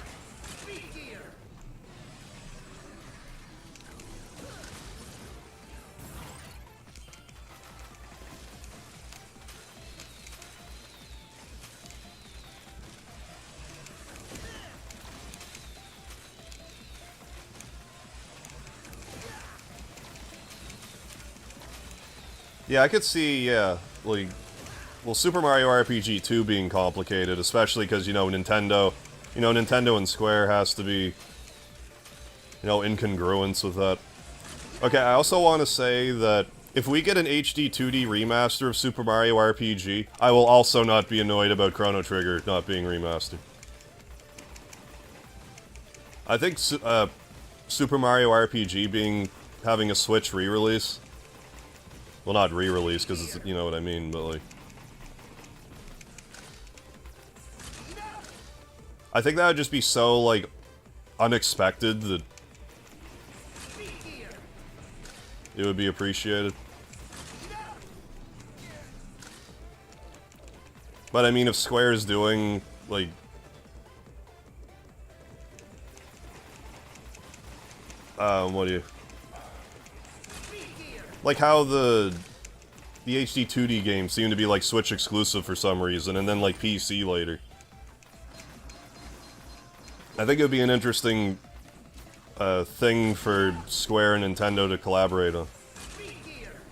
Yeah, I could see, yeah, like Well, Super Mario RPG 2 being complicated, especially because, you know, Nintendo and Square has to be, you know, in congruence with that. Okay, I also want to say that if we get an HD 2D remaster of Super Mario RPG, I will also not be annoyed about Chrono Trigger not being remastered. I think Super Mario RPG having a Switch re-release, well, not re-release because it's, you know what I mean, but like, I think that would just be so like unexpected that it would be appreciated. But I mean, if Square is doing, like... what do you... Like how the HD 2D games seem to be, like, Switch exclusive for some reason, and then, like, PC later. I think it would be an interesting thing for Square and Nintendo to collaborate on.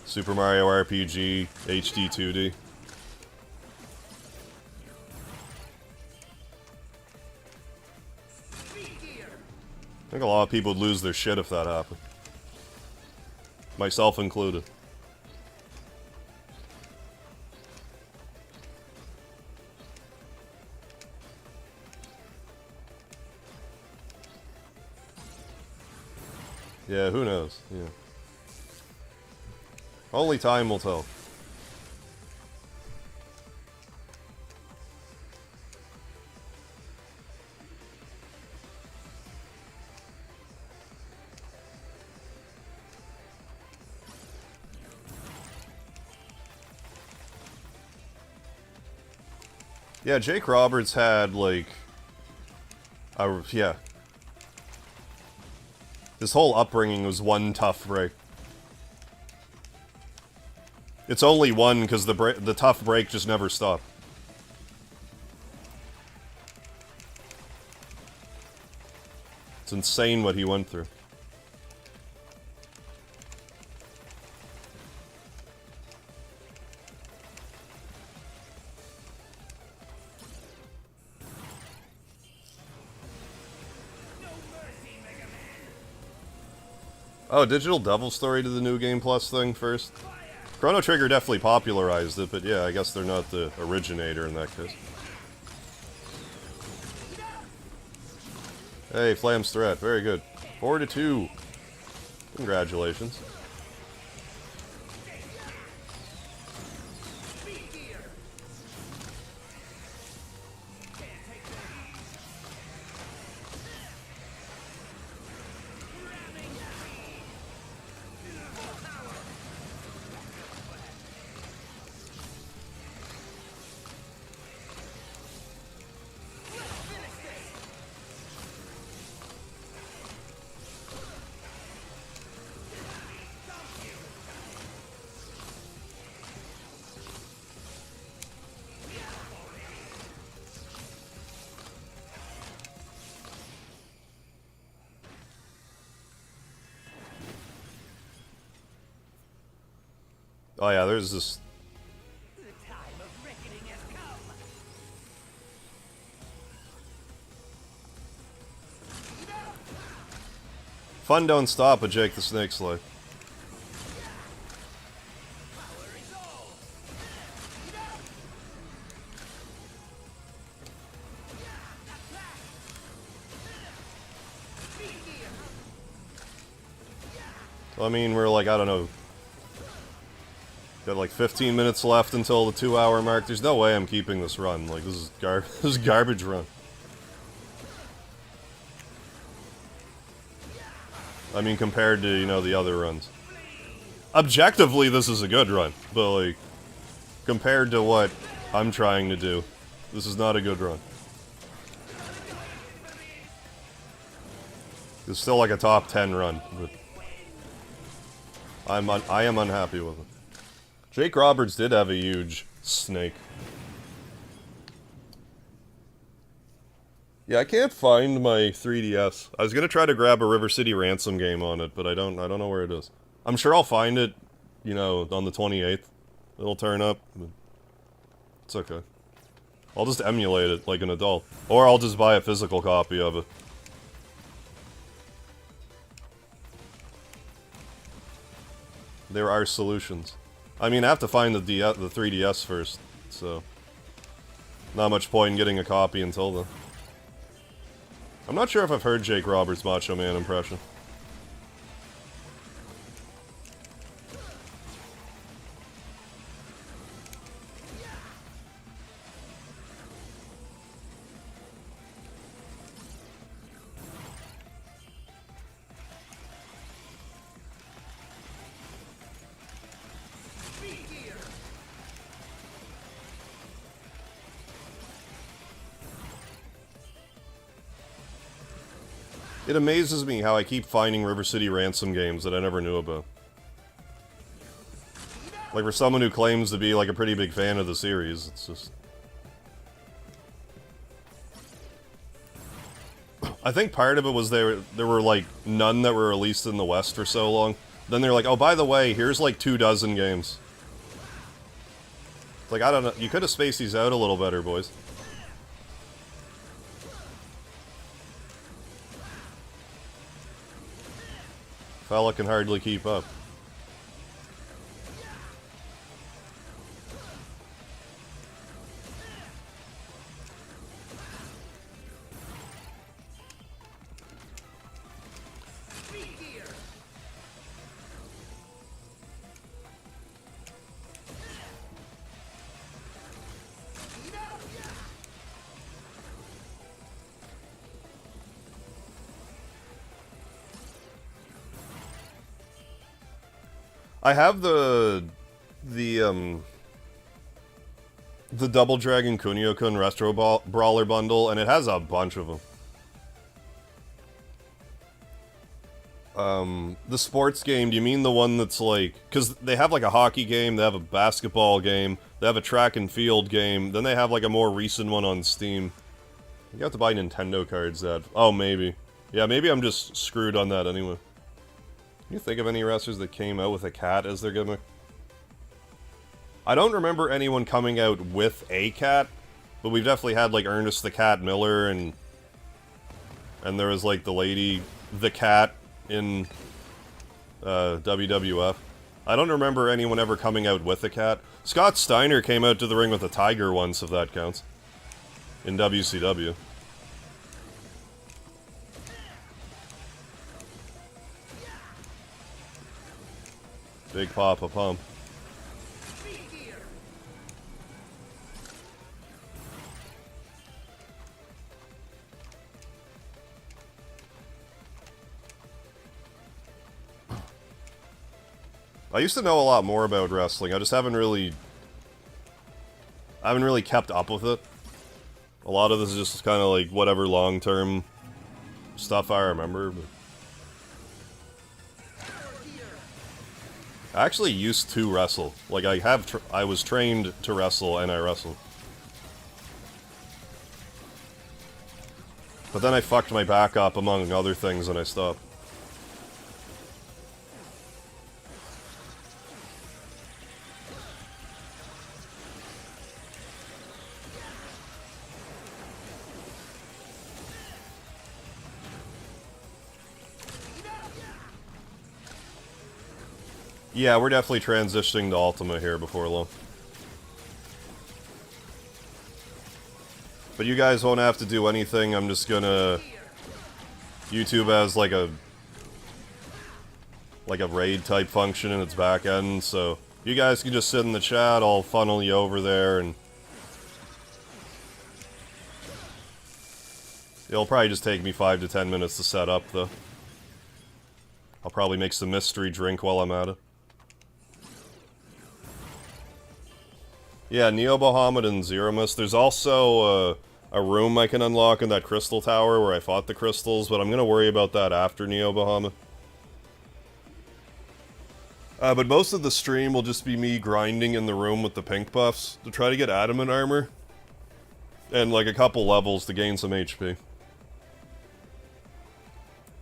Super Mario RPG, HD 2D. I think a lot of people would lose their shit if that happened. Myself included. Yeah, who knows? Yeah. Only time will tell. Yeah, Jake Roberts had, like... yeah. His whole upbringing was one tough break. It's only one because the tough break just never stopped. It's insane what he went through. Oh, Digital Devil Story to the New Game Plus thing first? Chrono Trigger definitely popularized it, but yeah, I guess they're not the originator in that case. Hey, Flam's Threat, very good. 4-2. Congratulations. Oh yeah, there's this... Fun don't stop with Jake the Snake Slay. I mean, we're like, I don't know, got like 15 minutes left until the 2-hour mark. There's no way I'm keeping this run. Like, this is this is garbage run. I mean, compared to, you know, the other runs. Objectively, this is a good run, but like, compared to what I'm trying to do, this is not a good run. It's still like a top 10 run, but I am unhappy with it. Jake Roberts did have a huge snake. Yeah, I can't find my 3DS. I was gonna try to grab a River City Ransom game on it, but I don't know where it is. I'm sure I'll find it, you know, on the 28th. It'll turn up. But It's okay. I'll just emulate it like an adult. Or I'll just buy a physical copy of it. There are solutions. I mean, I have to find the 3DS first, so... Not much point in getting a copy until then. I'm not sure if I've heard Jake Roberts' Macho Man impression. It amazes me how I keep finding River City Ransom games that I never knew about. Like, for someone who claims to be, like, a pretty big fan of the series, it's just... I think part of it was there were, like, none that were released in the West for so long. Then they're like, oh, by the way, here's, like, 24 games. It's like, I don't know, you could have spaced these out a little better, boys. Fella can hardly keep up. I have the Double Dragon Kunio-kun Retro Brawler bundle, and it has a bunch of them. The sports game, do you mean the one that's like... Because they have like a hockey game, they have a basketball game, they have a track and field game, then they have like a more recent one on Steam. You have to buy Nintendo cards that... Oh, maybe. Yeah, maybe I'm just screwed on that anyway. Can you think of any wrestlers that came out with a cat as their gimmick? I don't remember anyone coming out with a cat, but we've definitely had, like, Ernest the Cat Miller, and there was, like, the lady, the cat, in WWF. I don't remember anyone ever coming out with a cat. Scott Steiner came out to the ring with a tiger once, if that counts, in WCW. Big Papa Pump. I used to know a lot more about wrestling. I just haven't really kept up with it. A lot of this is just kind of like whatever long-term stuff I remember. But I actually used to wrestle. Like, I was trained to wrestle, and I wrestled. But then I fucked my back up, among other things, and I stopped. Yeah, we're definitely transitioning to Ultima here before long. But you guys won't have to do anything. I'm just gonna... YouTube has like a raid type function in its back end, so you guys can just sit in the chat, I'll funnel you over there, and it'll probably just take me 5 to 10 minutes to set up, though. I'll probably make some mystery drink while I'm at it. Yeah, Neo Bahamut and Zeromus. There's also a room I can unlock in that crystal tower where I fought the crystals, but I'm gonna worry about that after Neo Bahamut. But most of the stream will just be me grinding in the room with the pink buffs to try to get adamant armor. And like a couple levels to gain some HP.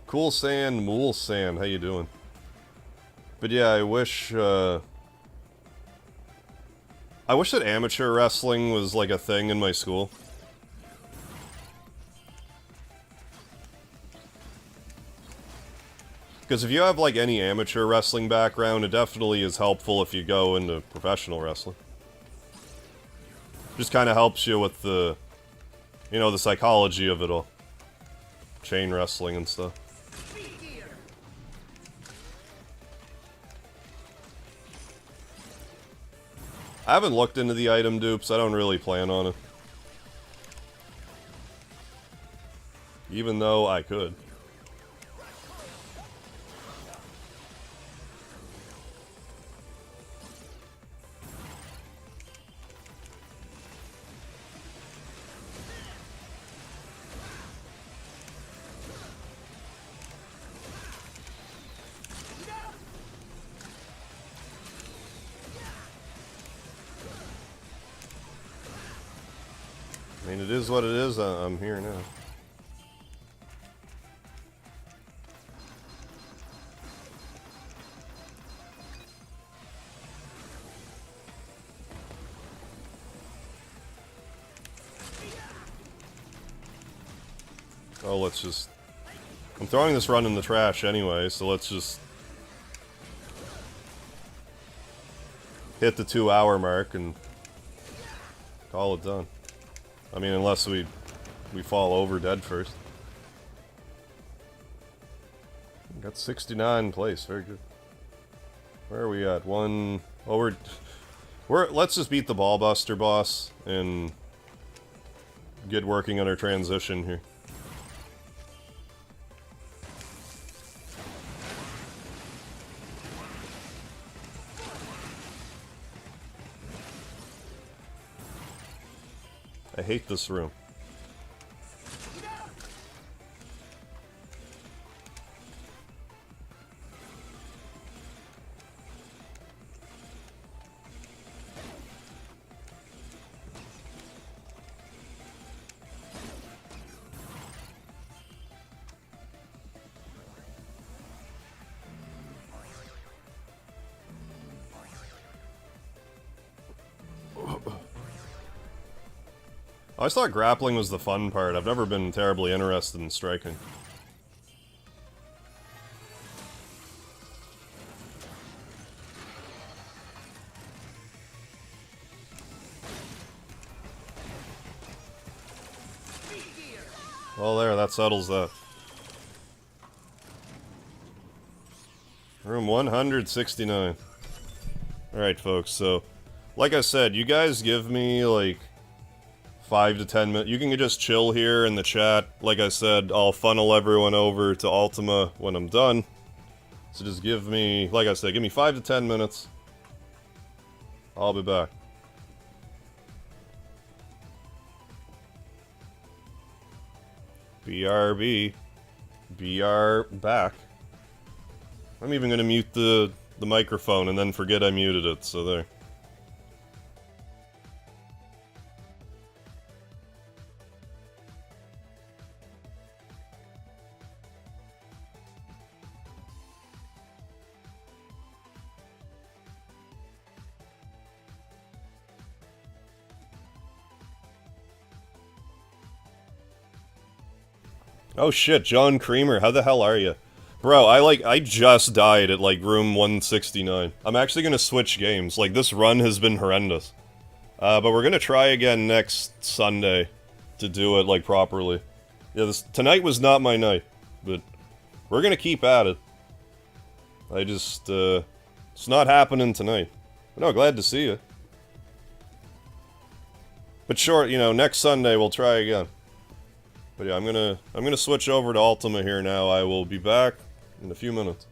Cool Sand, Mool Sand, how you doing? But yeah, I wish, I wish that amateur wrestling was like a thing in my school. Because if you have like any amateur wrestling background, it definitely is helpful if you go into professional wrestling. Just kind of helps you with the, you know, the psychology of it all. Chain wrestling and stuff. I haven't looked into the item dupes. I don't really plan on it. Even though I could. I mean, it is what it is. I'm here now. Oh, let's just... I'm throwing this run in the trash anyway, so let's just... hit the 2-hour mark and... call it done. I mean, unless we fall over dead first. We got 69 in place, very good. Where are we at? One... Oh, let's just beat the Ballbuster boss and get working on our transition here. I hate this room. I always thought grappling was the fun part. I've never been terribly interested in striking. Well, there, that settles that. Room 169. Alright, folks, so... like I said, you guys give me, like... 5 to 10 minutes. You can just chill here in the chat. Like I said, I'll funnel everyone over to Ultima when I'm done. So just give me, like I said, give me 5 to 10 minutes. I'll be back. BRB. BR back. I'm even gonna mute the microphone and then forget I muted it, so there. Oh shit, John Creamer, how the hell are you? Bro, I just died at, like, room 169. I'm actually gonna switch games. Like, this run has been horrendous. But we're gonna try again next Sunday to do it, like, properly. Yeah, tonight was not my night, but we're gonna keep at it. I just, it's not happening tonight. But no, glad to see you. But sure, you know, next Sunday we'll try again. But yeah, I'm gonna switch over to Ultima here now. I will be back in a few minutes.